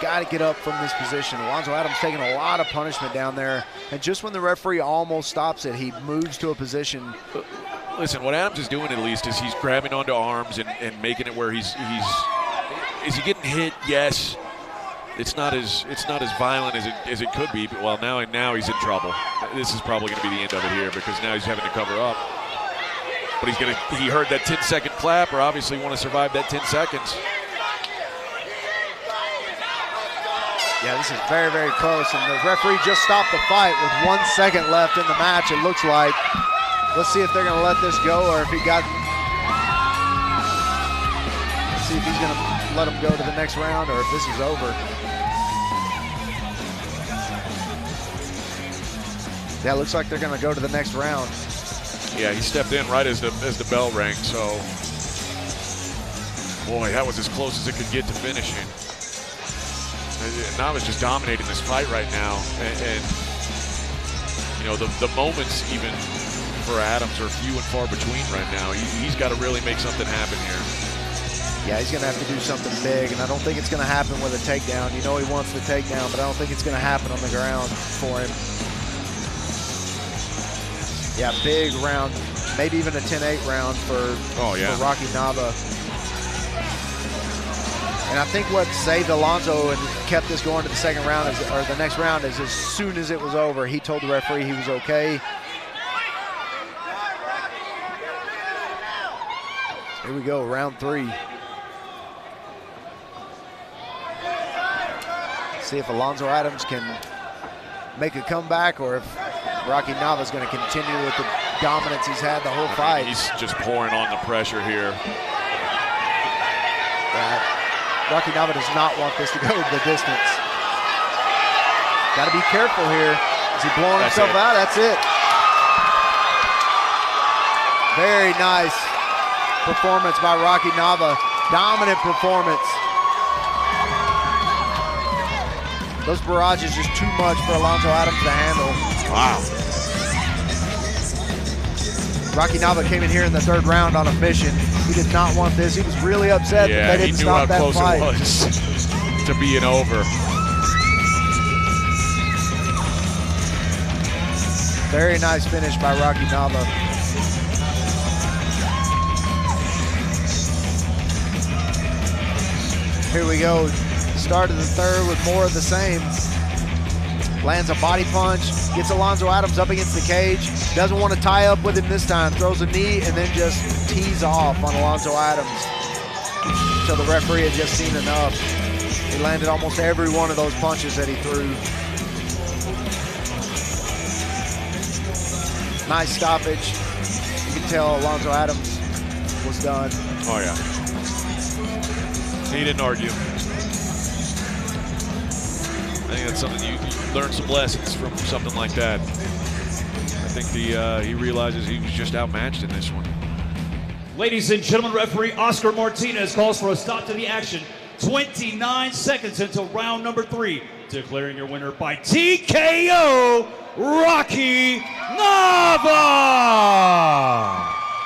Got to get up from this position. Alonzo Adams taking a lot of punishment down there. And just when the referee almost stops it, he moves to a position. Listen, what Adams is doing at least is he's grabbing onto arms and making it where is he getting hit? Yes. It's not as violent as it could be. But well, now he's in trouble. This is probably going to be the end of it here because now he's having to cover up. But he heard that 10-second clap, or obviously want to survive that 10 seconds. Yeah, this is very, very close, and the referee just stopped the fight with 1 second left in the match, it looks like. Let's see if they're gonna let this go or if he got, let's see if he's gonna let him go to the next round or if this is over. Yeah, it looks like they're gonna go to the next round. Yeah, he stepped in right as the bell rang, so boy, that was as close as it could get to finishing. Nava's just dominating this fight right now, and you know the moments even for Adams are few and far between right now. He's got to really make something happen here. Yeah, he's going to have to do something big, and I don't think it's going to happen with a takedown. You know he wants the takedown, but I don't think it's going to happen on the ground for him. Yeah, big round, maybe even a 10-8 round for Rocky Nava. And I think what saved Alonzo and kept this going to the second round or the next round is as soon as it was over, he told the referee he was okay. Here we go, round 3. See if Alonzo Adams can make a comeback or if Rocky Nava's going to continue with the dominance he's had the whole fight. He's just pouring on the pressure here. Rocky Nava does not want this to go the distance. Got to be careful here. Is he blowing himself out? That's it. Very nice performance by Rocky Nava. Dominant performance. Those barrages just too much for Alonzo Adams to handle. Wow. Rocky Nava came in here in the 3rd round on a mission. He did not want this. He was really upset that they didn't stop that fight. Yeah, he knew how close it was to being over. Very nice finish by Rocky Nava. Here we go. Start of the 3rd with more of the same. Lands a body punch, gets Alonzo Adams up against the cage, doesn't want to tie up with him this time, throws a knee and then just tees off on Alonzo Adams. So the referee had just seen enough. He landed almost every one of those punches that he threw. Nice stoppage. You can tell Alonzo Adams was done. Oh yeah. He didn't argue. I think that's something you learn some lessons from something like that. I think he realizes he was just outmatched in this one. Ladies and gentlemen, referee Oscar Martinez calls for a stop to the action. 29 seconds until round number 3. Declaring your winner by TKO, Rocky Nava!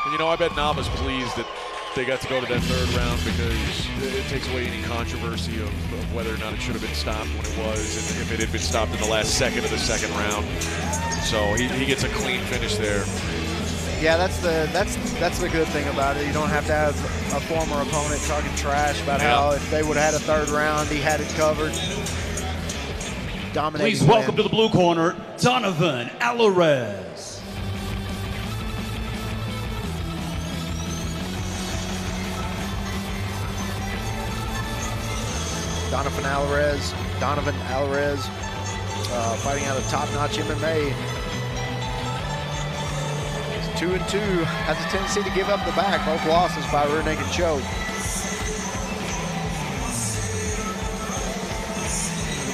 And you know, I bet Nava's pleased that they got to go to that 3rd round because it takes away any controversy of whether or not it should have been stopped when it was, and if it had been stopped in the last second of the 2nd round. So he gets a clean finish there. Yeah, that's the good thing about it. You don't have to have a former opponent talking trash about how if they would have had a 3rd round, he had it covered. Dominating. Please welcome to the blue corner, Donovan Alirez. Donovan Alirez, fighting out of top-notch MMA. He's 2-2, has a tendency to give up the back. Both losses by rear naked choke.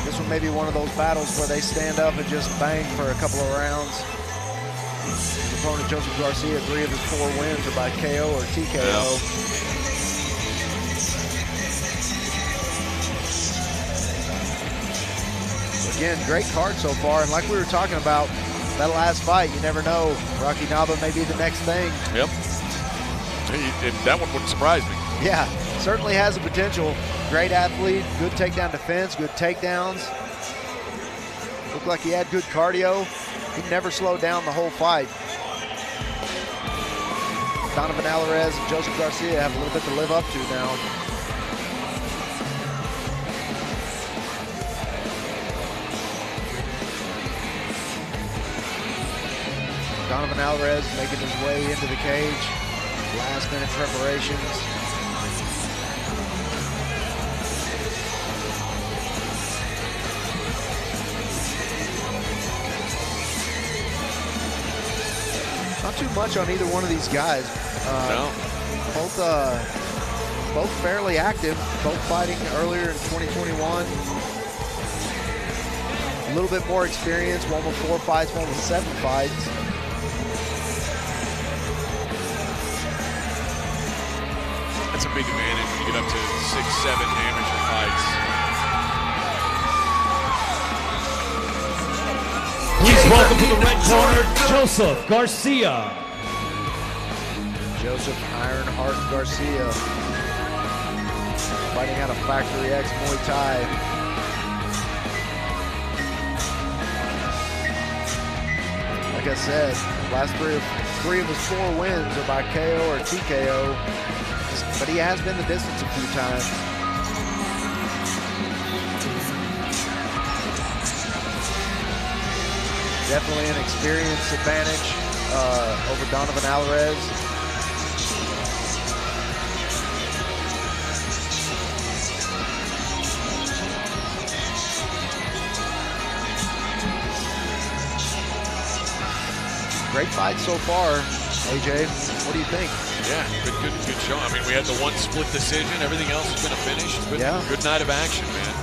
This one may be one of those battles where they stand up and just bang for a couple of rounds. His opponent, Joseph Garcia, 3 of his 4 wins are by KO or TKO. Again, great card so far, and like we were talking about, that last fight, you never know. Rocky Nava may be the next thing. Yep. And that one wouldn't surprise me. Yeah, certainly has the potential. Great athlete, good takedown defense, good takedowns. Looked like he had good cardio. He never slowed down the whole fight. Donovan Alirez and Joseph Garcia have a little bit to live up to now. Donovan Alirez making his way into the cage. Last minute preparations. much on either one of these guys. No. Both fairly active, both fighting earlier in 2021. A little bit more experience, one with 4 fights, one with 7 fights. That's a big advantage when you get up to 6, 7 amateur fights. Please welcome to the red corner, Joseph Garcia. Joseph Ironheart Garcia, fighting out of Factory X Muay Thai. Like I said, last three of his 4 wins are by KO or TKO, but he has been the distance a few times. Definitely an experience advantage over Donovan Alirez. Great fight so far, AJ. What do you think? Yeah, good show. I mean, we had the one split decision. Everything else has been a finish. It's been a good night of action, man.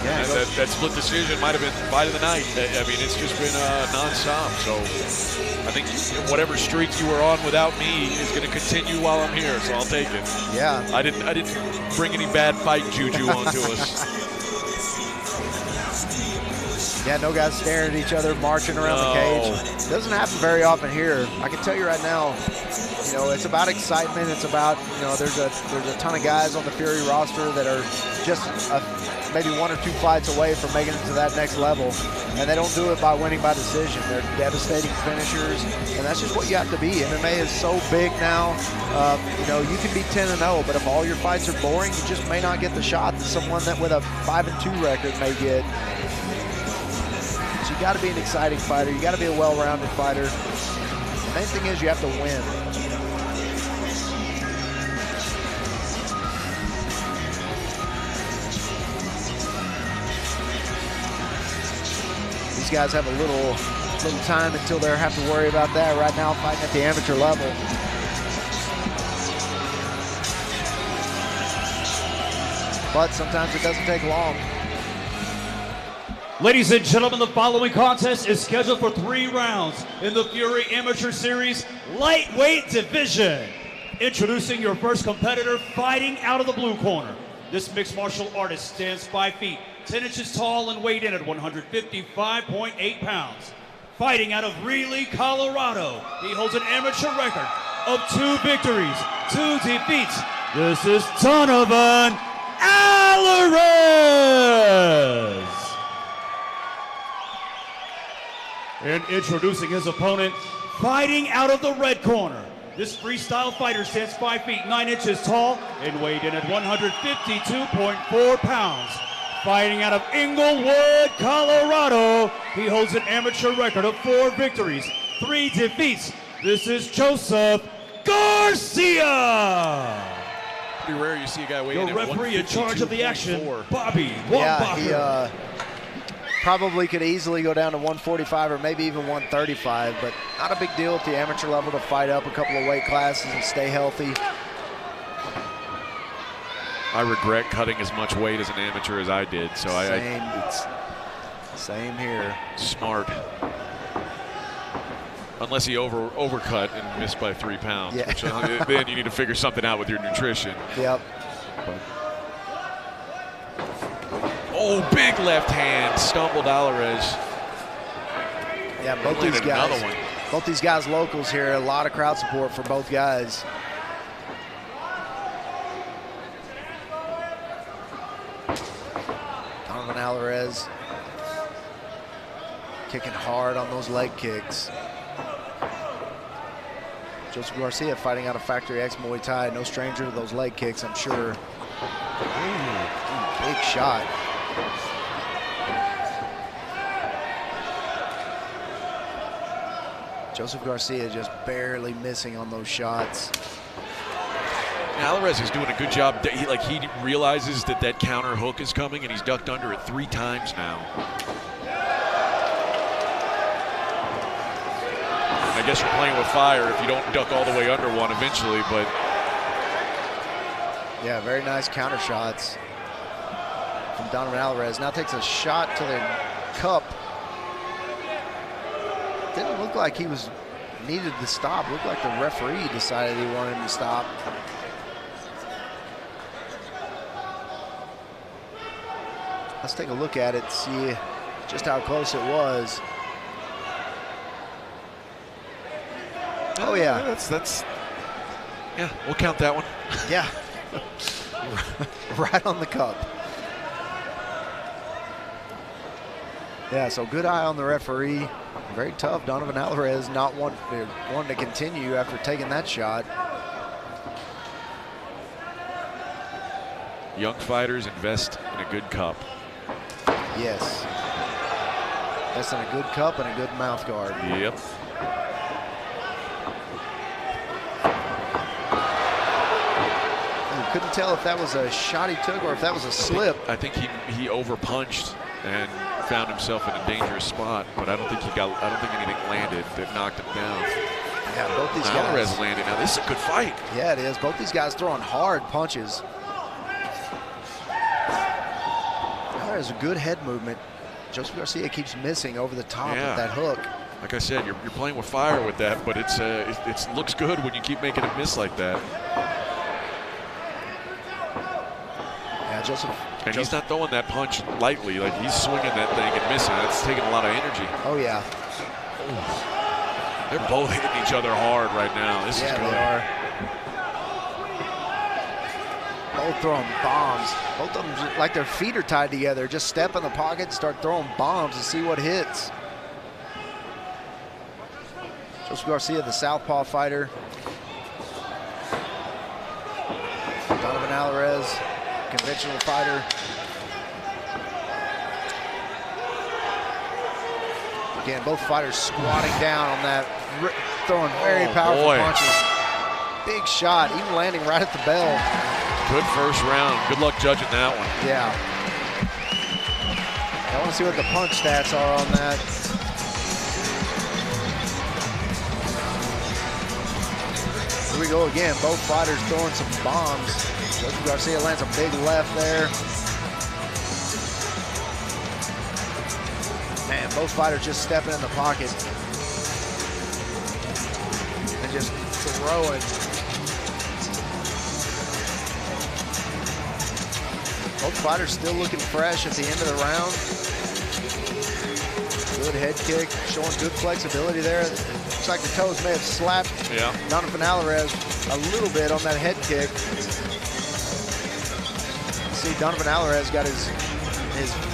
Yeah, that split decision might have been fight of the night. I mean, it's just been nonstop. So I think whatever streak you were on without me is going to continue while I'm here. So I'll take it. Yeah. I didn't bring any bad fight juju onto us. Yeah, no guys staring at each other, marching around the cage. Doesn't happen very often here. I can tell you right now, you know, it's about excitement. It's about, you know, there's a ton of guys on the Fury roster that are just maybe 1 or 2 fights away from making it to that next level, and they don't do it by winning by decision. They're devastating finishers, and that's just what you have to be. MMA is so big now. You know, you can be 10-0, but if all your fights are boring, you just may not get the shot that someone that with a 5-2 record may get. So you got to be an exciting fighter. You got to be a well-rounded fighter. The main thing is you have to win. These guys have a little time until they have to worry about that. Right now, fighting at the amateur level. But sometimes it doesn't take long. Ladies and gentlemen, the following contest is scheduled for 3 rounds in the Fury Amateur Series lightweight division. Introducing your first competitor, fighting out of the blue corner. This mixed martial artist stands 5 feet, 10 inches tall and weighed in at 155.8 pounds. Fighting out of Greeley, Colorado, he holds an amateur record of 2 victories, 2 defeats. This is Donovan Alirez. And introducing his opponent, fighting out of the red corner. This freestyle fighter stands 5 feet, 9 inches tall and weighed in at 152.4 pounds. Fighting out of Inglewood, Colorado, he holds an amateur record of 4 victories, 3 defeats. This is Joseph Garcia. Pretty rare you see a guy weighing in at 152.4. Referee in charge of the action, Bobby Wambacher. Yeah, he probably could easily go down to 145 or maybe even 135, but not a big deal at the amateur level to fight up a couple of weight classes and stay healthy. I regret cutting as much weight as an amateur as I did, so same here. Smart. Unless he overcut and missed by 3 pounds, yeah. Which, then you need to figure something out with your nutrition. Yep. But. Oh, big left hand, stumbled Alirez. Yeah, both these guys locals here. A lot of crowd support for both guys. Donovan Alirez kicking hard on those leg kicks. Joseph Garcia fighting out of Factory X Muay Thai. No stranger to those leg kicks, I'm sure. Ooh, big shot. Joseph Garcia just barely missing on those shots. Alirez is doing a good job. He realizes that counter hook is coming, and he's ducked under it 3 times now. I guess you're playing with fire if you don't duck all the way under one eventually, but. Yeah, very nice counter shots from Donovan Alirez. Now takes a shot to the cup. Didn't look like he was needed to stop. Looked like the referee decided he wanted him to stop. Let's take a look at it, see just how close it was. Oh yeah, that's yeah. We'll count that one. Yeah, right on the cup. Yeah, so good eye on the referee. Very tough. Donovan Alirez not wanting to continue after taking that shot. Young fighters invest in a good cup. Yes. That's in a good cup and a good mouth guard. Yep. You couldn't tell if that was a shot he took or if that was a slip. I think he overpunched and found himself in a dangerous spot, but I don't think anything landed that knocked him down. Yeah, both these Alirez guys landed. Now this is a good fight. Yeah, it is. Both these guys throwing hard punches. There's a good head movement. Joseph Garcia keeps missing over the top of that hook. Like I said, you're playing with fire with that, but it looks good when you keep making it miss like that. Yeah, Joseph. And he's not throwing that punch lightly. Like, he's swinging that thing and missing. That's taking a lot of energy. Oh, yeah. They're both hitting each other hard right now. This is good. They are. Both throwing bombs. Both of them, like their feet are tied together. Just step in the pocket and start throwing bombs and see what hits. Joseph Garcia, the southpaw fighter. Donovan Alirez, conventional fighter. Again, both fighters squatting down on that, throwing very powerful punches. Big shot, even landing right at the bell. Good first round. Good luck judging that one. Yeah. I want to see what the punch stats are on that. Here we go again. Both fighters throwing some bombs. Joseph Garcia lands a big left there. Man, both fighters just stepping in the pocket and just throwing. Both fighters still looking fresh at the end of the round. Good head kick, showing good flexibility there. Looks like the toes may have slapped Donovan Alirez a little bit on that head kick. See, Donovan Alirez got his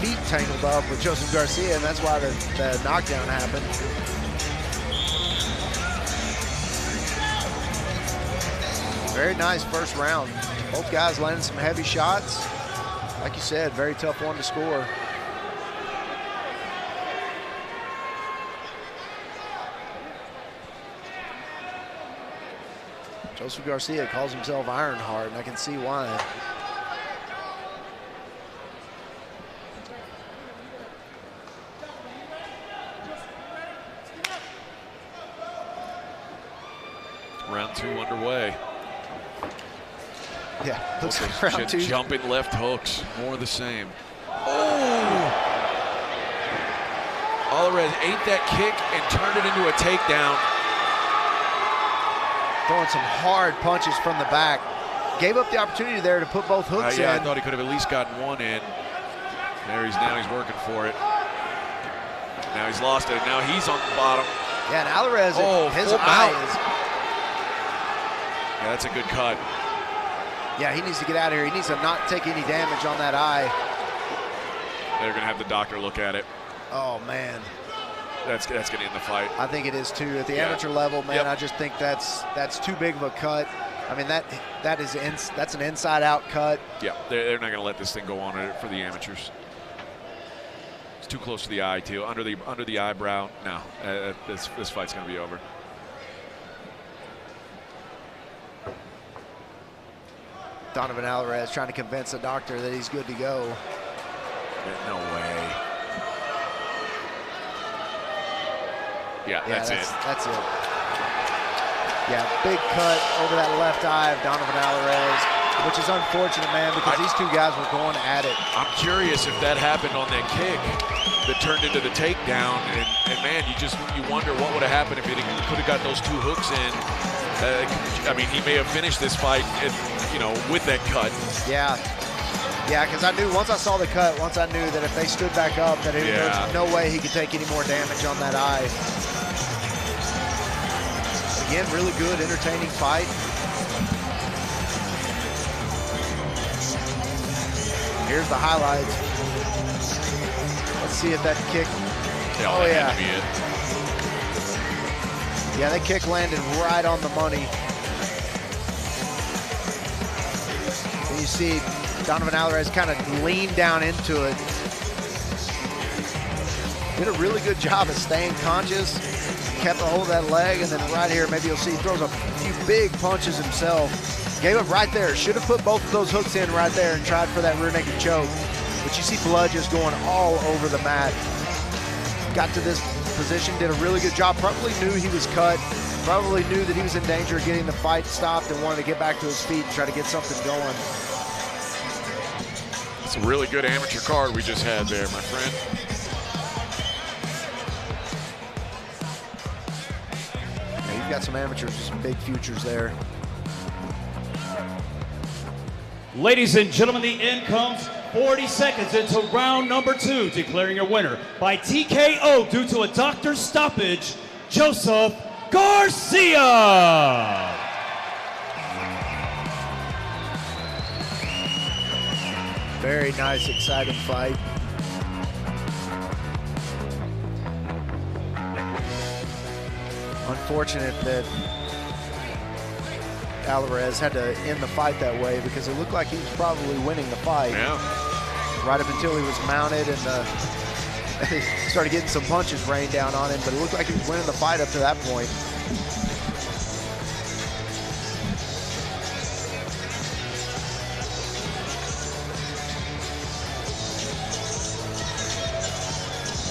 feet tangled up with Joseph Garcia, and that's why the knockdown happened. Very nice first round. Both guys landing some heavy shots. Like you said, very tough one to score. Joseph Garcia calls himself Ironheart, and I can see why. Round two underway. Yeah, looks like round two. Jumping left hooks, more of the same. Oh! Alirez ate that kick and turned it into a takedown. Throwing some hard punches from the back. Gave up the opportunity there to put both hooks in. I thought he could have at least gotten one in. Now he's working for it. Now he's lost it. Now he's on the bottom. Yeah, and Alirez, his eye is. Yeah, that's a good cut. Yeah, he needs to get out of here. He needs to not take any damage on that eye. They're going to have the doctor look at it. Oh, man. That's going to end the fight. I think it is, too. At the amateur level, man, I just think that's too big of a cut. I mean, that's an inside-out cut. Yeah, they're not going to let this thing go on for the amateurs. It's too close to the eye, too. Under the eyebrow, no. This fight's going to be over. Donovan Alirez trying to convince the doctor that he's good to go. No way. Yeah, that's it. That's it. Yeah, big cut over that left eye of Donovan Alirez, which is unfortunate, man, because these two guys were going at it. I'm curious if that happened on that kick that turned into the takedown, and man, you wonder what would have happened if he could have got those two hooks in. I mean, he may have finished this fight, with that cut. Yeah. Yeah, because I knew once I saw the cut, once I knew that if they stood back up, that there's no way he could take any more damage on that eye. Again, really good, entertaining fight. Here's the highlights. Let's see if that kick. Oh yeah. Yeah, that kick landed right on the money. And you see Donovan Alirez kind of leaned down into it. Did a really good job of staying conscious. Kept a hold of that leg, and then right here, maybe you'll see, he throws a few big punches himself. Gave up right there. Should have put both of those hooks in right there and tried for that rear naked choke. But you see blood just going all over the mat. Got to this position, did a really good job. Probably knew he was cut. Probably knew that he was in danger of getting the fight stopped and wanted to get back to his feet and try to get something going. It's a really good amateur card we just had there, my friend. Yeah, you've got some amateurs, some big futures there. Ladies and gentlemen, the end comes 40 seconds into round number 2, declaring your winner by TKO due to a doctor's stoppage, Joseph Garcia. Very nice, exciting fight. Unfortunate that Alirez had to end the fight that way because it looked like he was probably winning the fight. Yeah. Right up until he was mounted and started getting some punches rained down on him, but it looked like he was winning the fight up to that point.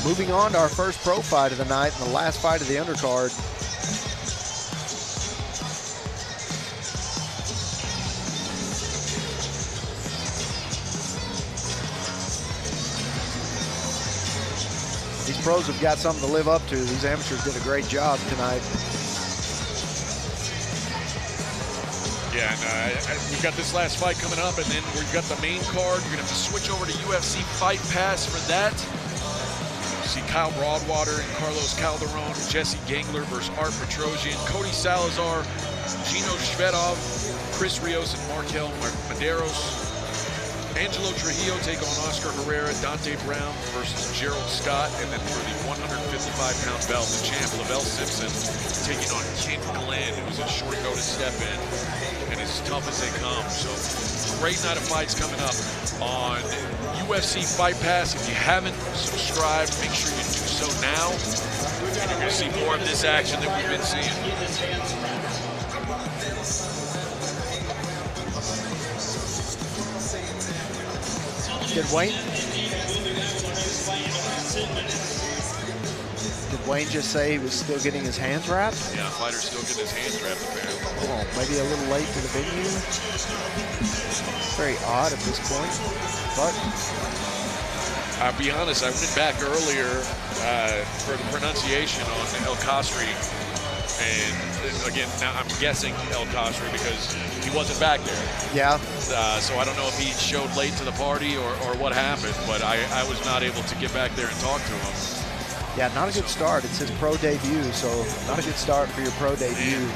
Moving on to our first pro fight of the night and the last fight of the undercard. These pros have got something to live up to. These amateurs did a great job tonight. Yeah, and we've got this last fight coming up, and then we've got the main card. You're going to have to switch over to UFC Fight Pass for that. See Kyle Broadwater and Carlos Calderon, Jesse Gangler versus Art Petrosian, Cody Salazar, Gino Shvedov, Chris Rios and Markel Medeiros. Angelo Trujillo take on Oscar Herrera, Dante Brown versus Gerald Scott, and then for the 155-pound belt, the champ Lavelle Simpson taking on King Glenn, who's a short notice step in and as tough as they come. So great night of fights coming up on UFC Fight Pass. If you haven't subscribed, make sure you do so now, and you're going to see more of this action that we've been seeing. Did Wayne just say he was still getting his hands wrapped? Yeah, fighter's still getting his hands wrapped, apparently. Oh, maybe a little late to the venue. Very odd at this point, but I'll be honest, I went back earlier for the pronunciation on El Khosry, and again, now I'm guessing El Khosry because he wasn't back there. yeah. So I don't know if he showed late to the party or what happened, but I was not able to get back there and talk to him. Yeah, not a good start. It's his pro debut, so not a good start for your pro debut.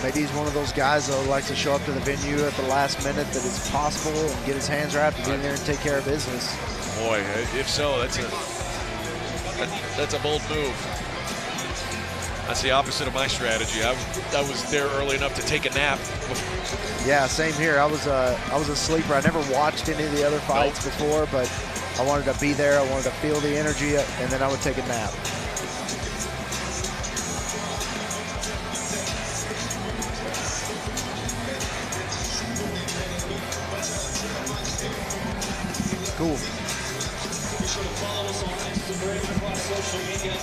Maybe he's one of those guys that likes to show up to the venue at the last minute that it's possible and get his hands wrapped and get in there and take care of business. Boy, if so, that's a bold move. That's the opposite of my strategy. I was there early enough to take a nap. Yeah, same here. I was a sleeper. I never watched any of the other fights before, but I wanted to be there. I wanted to feel the energy, and then I would take a nap. Cool. Be sure to follow us on Instagram and across social media at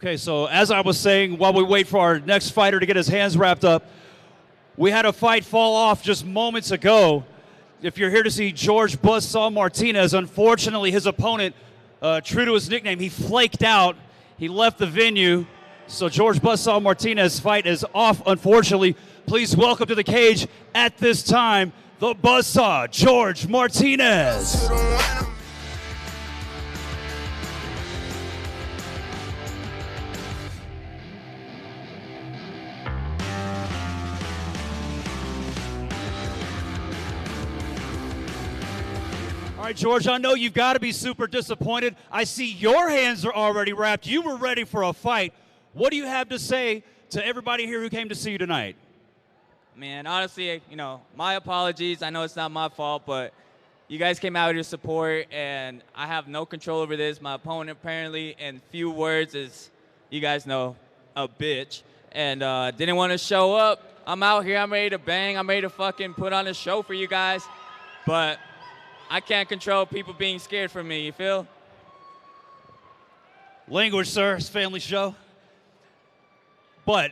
Okay, so as I was saying, while we wait for our next fighter to get his hands wrapped up, we had a fight fall off just moments ago. If you're here to see George Buzzsaw Martinez, unfortunately his opponent, true to his nickname, he flaked out. He left the venue. So George Buzzsaw Martinez's fight is off, unfortunately. Please welcome to the cage at this time, the Buzzsaw, George Martinez. All right, George, I know you've got to be super disappointed. I see your hands are already wrapped. You were ready for a fight. What do you have to say to everybody here who came to see you tonight? Man, honestly, my apologies. I know it's not my fault, but you guys came out here to support, and I have no control over this. My opponent, apparently, in few words, is, you guys know, a bitch, and didn't want to show up. I'm out here. I'm ready to bang. I'm ready to fucking put on a show for you guys, but I can't control people being scared from me, you feel? Language, sir. It's a family show. But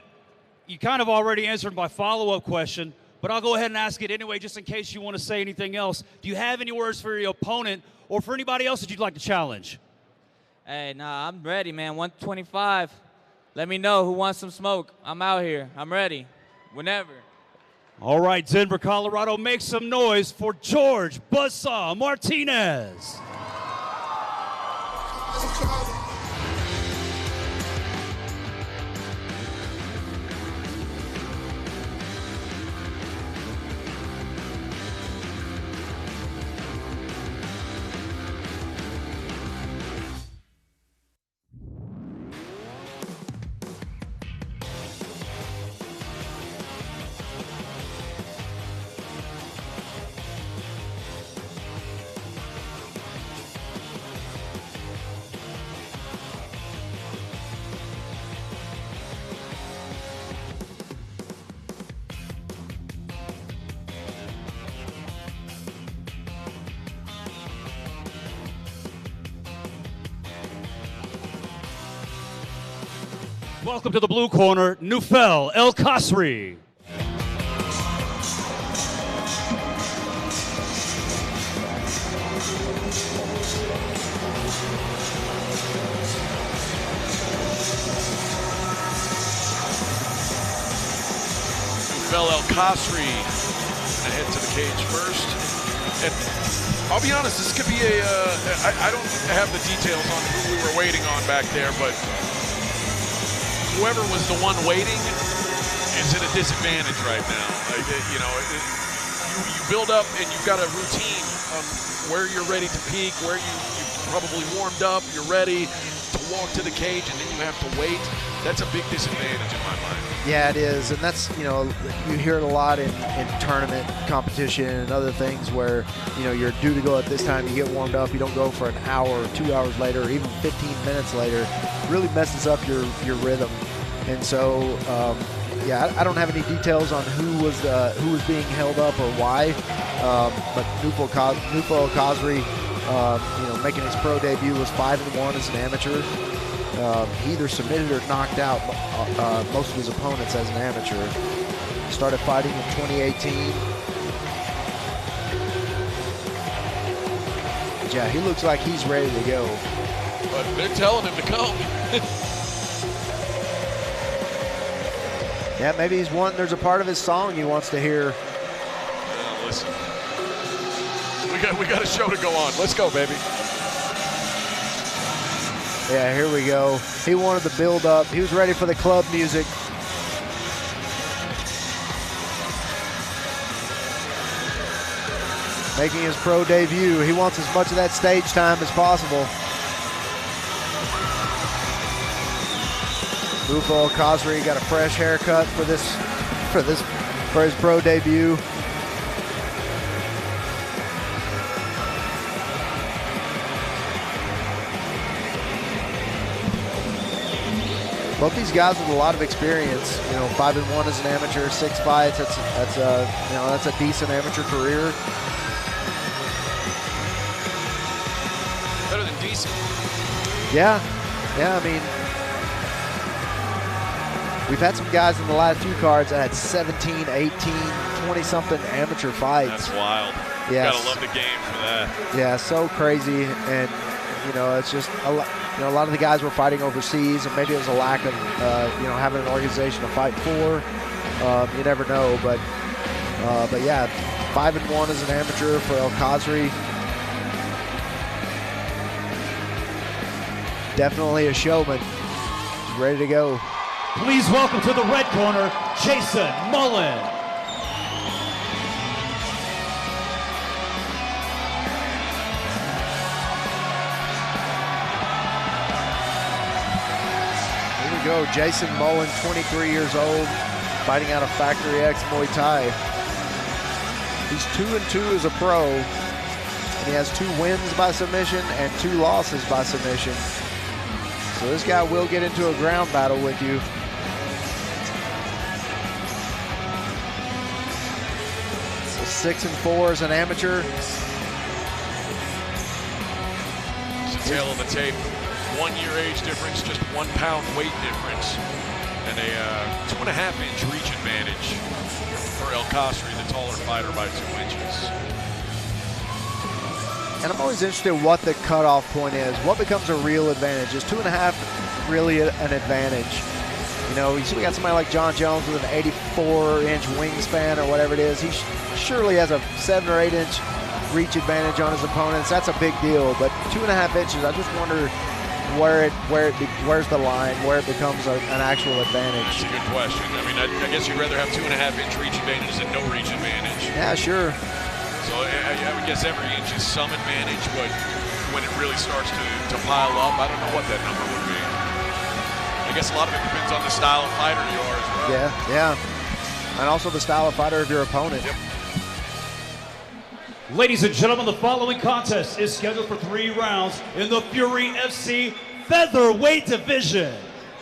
you kind of already answered my follow-up question, but I'll go ahead and ask it anyway just in case you want to say anything else. Do you have any words for your opponent or for anybody else that you'd like to challenge? Hey, nah, I'm ready, man. 125. Let me know who wants some smoke. I'm out here. I'm ready. Whenever. All right, Denver, Colorado, make some noise for George Buzzsaw Martinez. Welcome to the blue corner, Nufel El Kasri. Nufel El Kasri gonna head to the cage first. And I'll be honest, this could be I don't have the details on who we were waiting on back there, but whoever was the one waiting is at a disadvantage right now. Like, you build up and you've got a routine on where you're ready to peak, where you've probably warmed up, you're ready to walk to the cage, and then you have to wait. That's a big disadvantage in my mind. Yeah, it is, and that's, you hear it a lot in tournament competition and other things where, you're due to go at this time, you get warmed up, you don't go for an hour or 2 hours later, or even 15 minutes later. It really messes up your rhythm. And so, I don't have any details on who was being held up or why, but Nufel El Kasri, making his pro debut, was 5-1 as an amateur. He either submitted or knocked out most of his opponents as an amateur. Started fighting in 2018. Yeah, he looks like he's ready to go. But they're telling him to come. Yeah, maybe there's a part of his song he wants to hear. Listen, we got a show to go on. Let's go, baby. Yeah, here we go. He wanted the build up. He was ready for the club music. Making his pro debut. He wants as much of that stage time as possible. Nufel El Kasri got a fresh haircut for his pro debut. Both these guys with a lot of experience, 5-1 as an amateur, 6 fights. That's a decent amateur career. Better than decent. Yeah, I mean, We've had some guys in the last few cards that had 17, 18, 20-something amateur fights. That's wild. Yes. Gotta love the game for that. Yeah, so crazy. And, you know, it's just a lot. You know, a lot of the guys were fighting overseas, and maybe it was a lack of, you know, having an organization to fight for. You never know, but yeah, 5-1 as an amateur for El Khazri. Definitely a showman. He's ready to go. Please welcome to the red corner, Jason Mullen. Here we go, Jason Mullen, 23 years old, fighting out of Factory X Muay Thai. He's 2-2 as a pro, and he has 2 wins by submission and 2 losses by submission. So this guy will get into a ground battle with you. So 6-4 as an amateur. It's the tail of the tape. 1 year age difference, just 1 pound weight difference, and a 2.5-inch reach advantage for El Khazri, the taller fighter, by 2 inches. And I'm always interested in what the cutoff point is. What becomes a real advantage? Is 2.5 really an advantage? You know, you see we got somebody like John Jones with an 84-inch wingspan or whatever it is. He surely has a 7 or 8-inch reach advantage on his opponents. That's a big deal. But 2.5 inches, I just wonder where's the line, where it becomes an actual advantage. That's a good question. I mean, I guess you'd rather have 2.5-inch reach advantage than no reach advantage. Yeah, sure. So I would guess every inch is some advantage, but when it really starts to pile up, I don't know what that number would be. I guess a lot of it depends on the style of fighter you are as well. Yeah. And also the style of fighter of your opponent. Yep. Ladies and gentlemen, the following contest is scheduled for 3 rounds in the Fury FC featherweight division.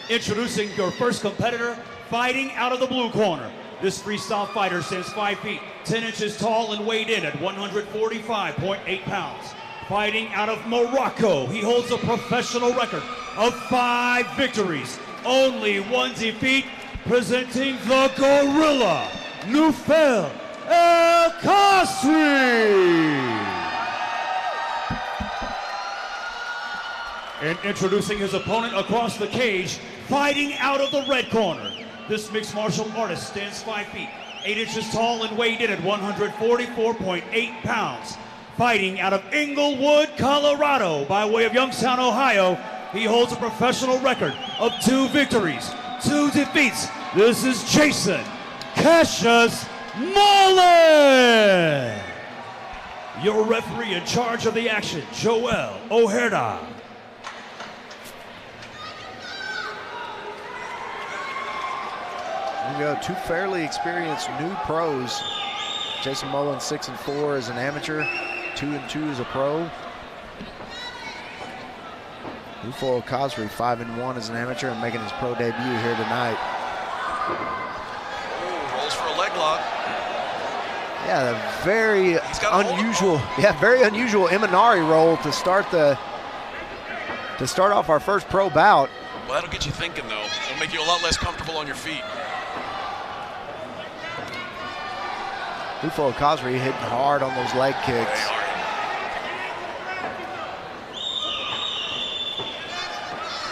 Introducing your first competitor, fighting out of the blue corner. This freestyle fighter stands 5 feet, 10 inches tall and weighed in at 145.8 pounds. Fighting out of Morocco, he holds a professional record of 5 victories, only 1 defeat, presenting the Gorilla, Nufel El Khazri. And introducing his opponent across the cage, fighting out of the red corner. This mixed martial artist stands 5 feet, 8 inches tall and weighed in at 144.8 pounds. Fighting out of Inglewood, Colorado, by way of Youngstown, Ohio, he holds a professional record of 2 victories, 2 defeats. This is Jason Cassius Mullen. Your referee in charge of the action, Joel Ojeda. Here we go, 2 fairly experienced new pros. Jason Mullen 6-4 as an amateur, 2-2 as a pro. Nufel El Khazri 5-1 as an amateur and making his pro debut here tonight. Oh, rolls for a leg lock. Yeah, a very unusual, very unusual Imanari roll to start off our first pro bout. Well, that'll get you thinking, though. It'll make you a lot less comfortable on your feet. Nufel El Khazri hitting hard on those leg kicks. They are.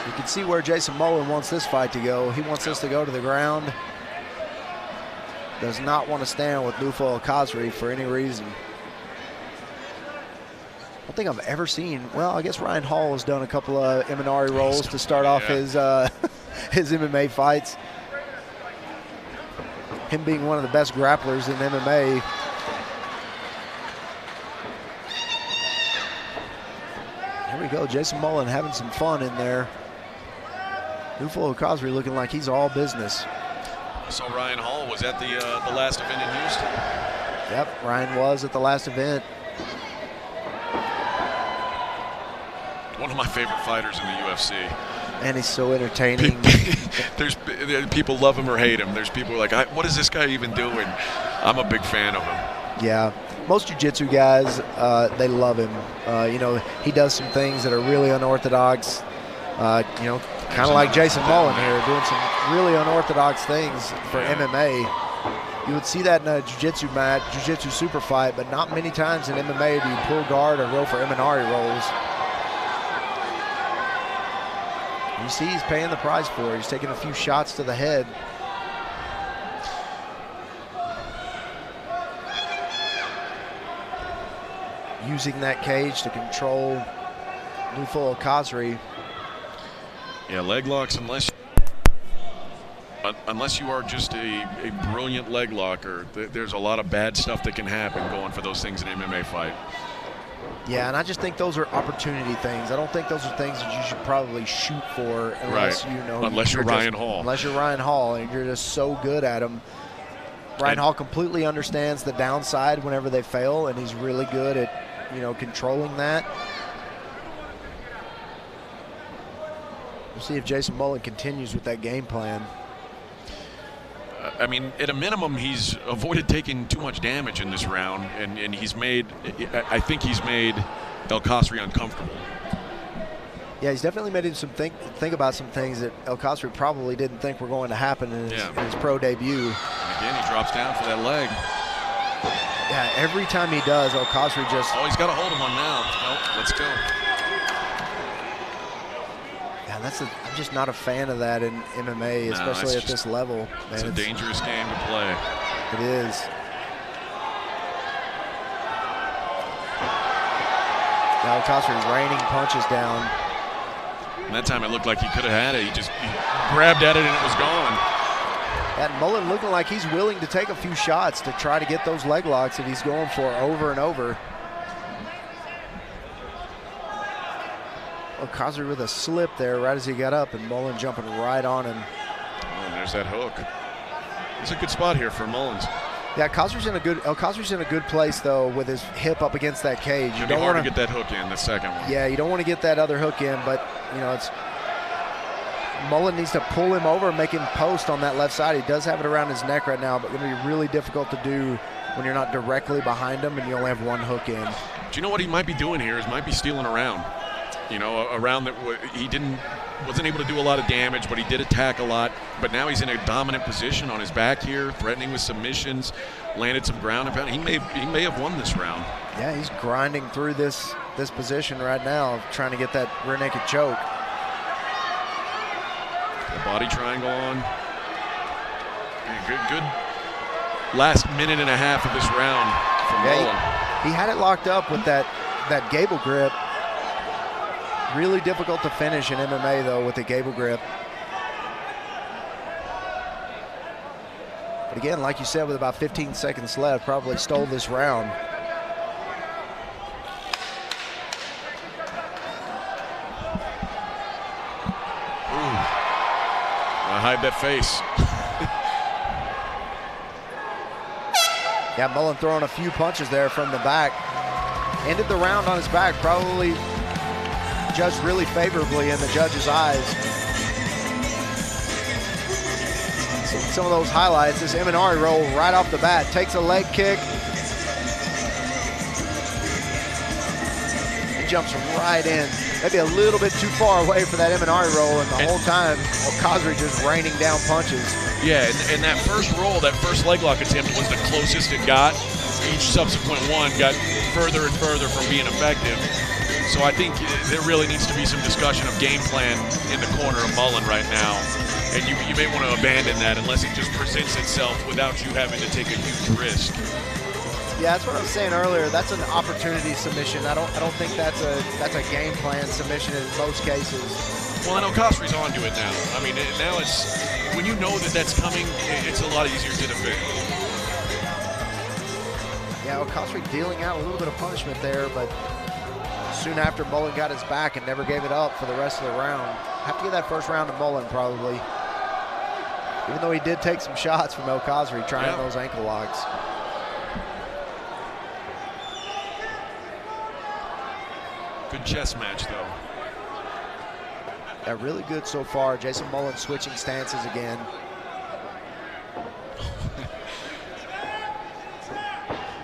You can see where Jason Mullen wants this fight to go. He wants this to go to the ground. Does not want to stand with Nufel El Khazri for any reason. I don't think I've ever seen, well, I guess Ryan Hall has done a couple of Imanari rolls to start off his his MMA fights. Him being one of the best grapplers in MMA. Here we go, Jason Mullen having some fun in there. Nufel El Khazri looking like he's all business. I saw Ryan Hall was at the last event in Houston. Yep, Ryan was at the last event. One of my favorite fighters in the UFC. And he's so entertaining. There's people love him or hate him. There's people who are like, what is this guy even doing? I'm a big fan of him. Yeah, most jiu-jitsu guys, they love him. You know, he does some things that are really unorthodox. You know, kind of like Jason Mullen here, doing some really unorthodox things for MMA. You would see that in a jiu-jitsu match, jiu-jitsu super fight, but not many times in MMA do you pull guard or go for Imanari rolls. You see he's paying the price for it. He's taking a few shots to the head. Using that cage to control Nufo Okazri. Yeah, leg locks, unless you are just a brilliant leg locker, there's a lot of bad stuff that can happen going for those things in an MMA fight. Yeah, and I just think those are opportunity things. I don't think those are things that you should probably shoot for unless you know. Unless you're Ryan Hall. Unless you're Ryan Hall and you're just so good at them. Ryan Hall completely understands the downside whenever they fail, and he's really good at, you know, controlling that. We'll see if Jason Mullen continues with that game plan. I mean, at a minimum, he's avoided taking too much damage in this round, and he's made, I think he's made El Kasri uncomfortable. Yeah, he's definitely made him think about some things that El Kasri probably didn't think were going to happen in his pro debut. And again, he drops down for that leg. Yeah, every time he does, El Kasri just... Oh, he's got a hold of one now. Oh, let's go. Yeah, I'm just not a fan of that in MMA, especially at this level. Man, it's a dangerous game to play. It is. Now Kasri's raining punches down. And that time it looked like he could have had it. He grabbed at it and it was gone. And Mullen looking like he's willing to take a few shots to try to get those leg locks that he's going for over and over. Kasri with a slip there right as he got up, and Mullen jumping right on him. Oh, and there's that hook. It's a good spot here for Mullins. Yeah, Kasri's in a good place though with his hip up against that cage. It'd be hard to get that hook in, the second one. Yeah, you don't want to get that other hook in, but you know, Mullen needs to pull him over and make him post on that left side. He does have it around his neck right now, but it's going to be really difficult to do when you're not directly behind him and you only have one hook in. Do you know what he might be doing here? Is might be stealing around. You know, a round that he wasn't able to do a lot of damage, but he did attack a lot. But now he's in a dominant position on his back here, threatening with submissions, landed some ground and pound. He may have won this round. Yeah, he's grinding through this position right now, trying to get that rear naked choke. The body triangle on. Good last minute and a half of this round for Mullen. He had it locked up with that gable grip. Really difficult to finish in MMA though with the gable grip. But again, like you said, with about 15 seconds left, probably stole this round. Ooh. Hide that face. Yeah, Mullen throwing a few punches there from the back. Ended the round on his back, probably judged really favorably in the judge's eyes. Some of those highlights, this Imanari roll right off the bat, takes a leg kick. He jumps right in. Maybe a little bit too far away for that Imanari roll, and the whole time, Okazri just raining down punches. Yeah, and that first roll, that first leg lock attempt was the closest it got. Each subsequent one got further and further from being effective. So I think there really needs to be some discussion of game plan in the corner of Mullen right now. And you may want to abandon that unless it just presents itself without you having to take a huge risk. Yeah, that's what I was saying earlier. That's an opportunity submission. I don't think that's a game plan submission in most cases. Well, I know Kasri's onto it now. I mean, now it's when you know that that's coming, it's a lot easier to defend. Yeah, Kasri dealing out a little bit of punishment there, but soon after Mullen got his back and never gave it up for the rest of the round. Have to give that first round to Mullen probably. Even though he did take some shots from El Kasri trying those ankle locks. Good chess match though. Yeah, really good so far. Jason Mullen switching stances again.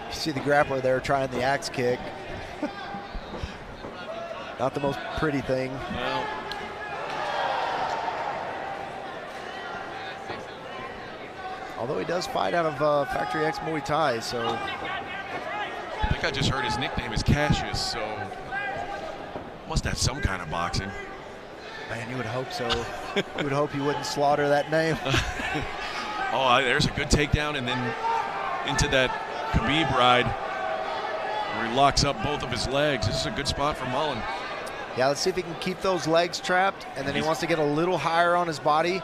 You see the grappler there trying the axe kick. Not the most pretty thing. Well, although he does fight out of Factory X Muay Thai, so. I think I just heard his nickname is Cassius, so must have some kind of boxing. Man, you would hope so. You would hope you wouldn't slaughter that name. Oh, there's a good takedown, and then into that Khabib ride where he locks up both of his legs. This is a good spot for Mullen. Yeah, let's see if he can keep those legs trapped, and then he wants to get a little higher on his body.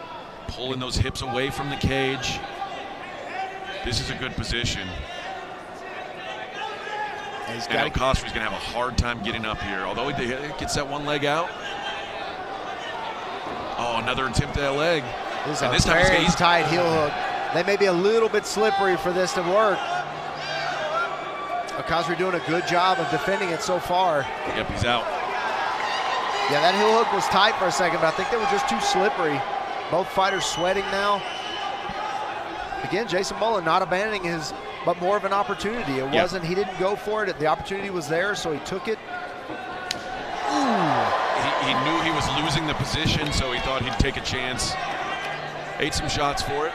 Pulling those hips away from the cage. This is a good position. And Al-Khosry's going to have a hard time getting up here, although he gets that one leg out. Oh, another attempt at that leg. This is a very tight heel hook. They may be a little bit slippery for this to work. Al-Khosry doing a good job of defending it so far. Yep, he's out. Yeah, that heel hook was tight for a second, but I think they were just too slippery. Both fighters sweating now. Again, Jason Mullen not abandoning his, but more of an opportunity. It wasn't, he didn't go for it. The opportunity was there, so he took it. He knew he was losing the position, so he thought he'd take a chance. Ate some shots for it.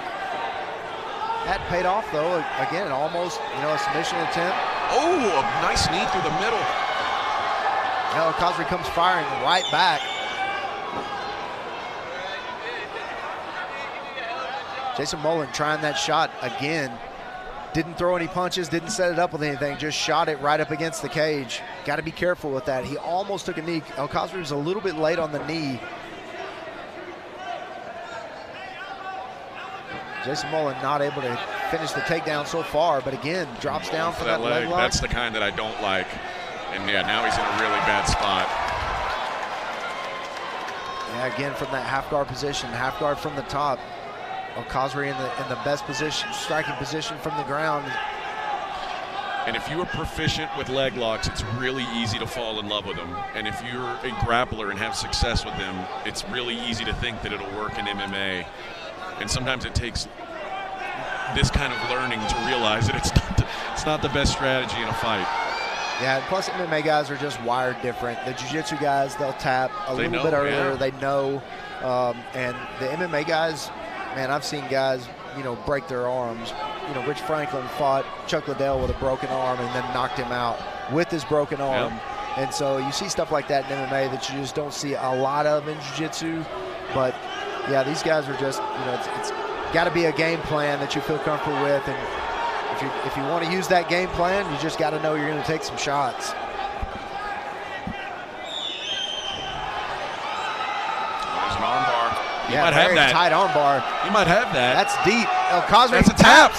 That paid off, though. Again, almost, a submission attempt. Oh, a nice knee through the middle. Now Al-Khosry comes firing right back. Jason Mullen trying that shot again. Didn't throw any punches, didn't set it up with anything, just shot it right up against the cage. Got to be careful with that. He almost took a knee. Al-Khosry was a little bit late on the knee. Jason Mullen not able to finish the takedown so far, but again, drops down for that leg lock. That's the kind that I don't like. And yeah, now he's in a really bad spot. Yeah, again from that half guard position, half guard from the top. Al-Khosry in the best position, striking position from the ground. And if you are proficient with leg locks, it's really easy to fall in love with them. And if you're a grappler and have success with them, it's really easy to think that it'll work in MMA. And sometimes it takes this kind of learning to realize that it's not the best strategy in a fight. Yeah, and plus MMA guys are just wired different. The jiu-jitsu guys, they'll tap a little bit earlier. Yeah. They know. And the MMA guys, man, I've seen guys, break their arms. Rich Franklin fought Chuck Liddell with a broken arm and then knocked him out with his broken arm. Yep. And so you see stuff like that in MMA that you just don't see a lot of in jiu-jitsu. But, yeah, these guys are just, it's got to be a game plan that you feel comfortable with. And if you want to use that game plan, you just got to know you're going to take some shots. There's an arm bar. You might have that. Tight arm bar. You might have that. That's deep. Al-Khosry That's a tap.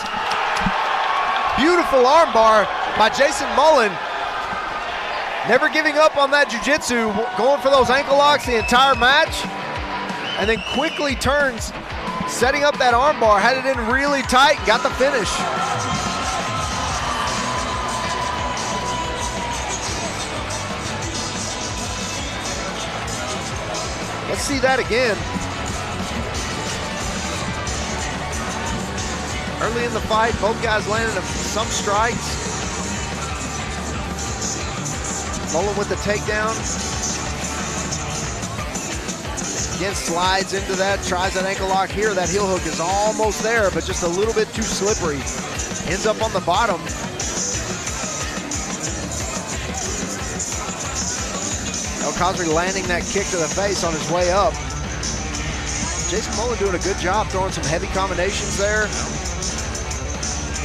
Beautiful arm bar by Jason Mullen. Never giving up on that jiu-jitsu, going for those ankle locks the entire match, and then quickly turns, setting up that arm bar, had it in really tight, got the finish. Let's see that again. Early in the fight, both guys landed some strikes. Mullen with the takedown. Again, slides into that, tries that ankle lock here. That heel hook is almost there, but just a little bit too slippery. Ends up on the bottom. Al-Khosry landing that kick to the face on his way up. Jason Mullen doing a good job throwing some heavy combinations there.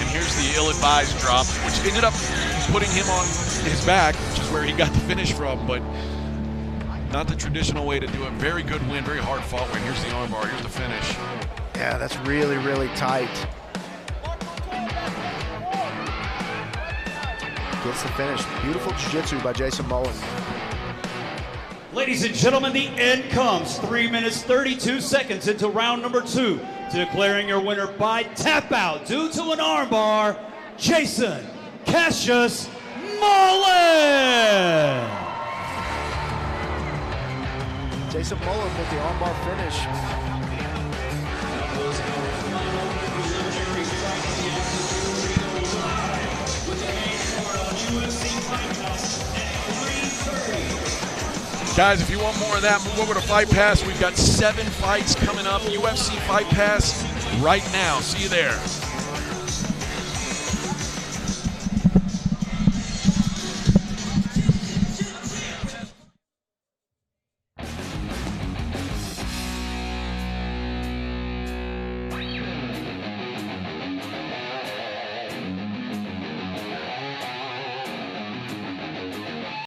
And here's the ill-advised drop, which ended up putting him on his back, which is where he got the finish from, but not the traditional way to do it. Very good win, very hard fought win. Here's the arm bar, here's the finish. Yeah, that's really, really tight. Gets the finish. Beautiful jiu-jitsu by Jason Mullen. Ladies and gentlemen, the end comes. 3 minutes, 32 seconds into round number 2. Declaring your winner by tap out due to an armbar, Jason Cassius Mullen. Jason Mullen with the armbar finish. Guys, if you want more of that, move over to Fight Pass. We've got 7 fights coming up. UFC Fight Pass, right now. See you there.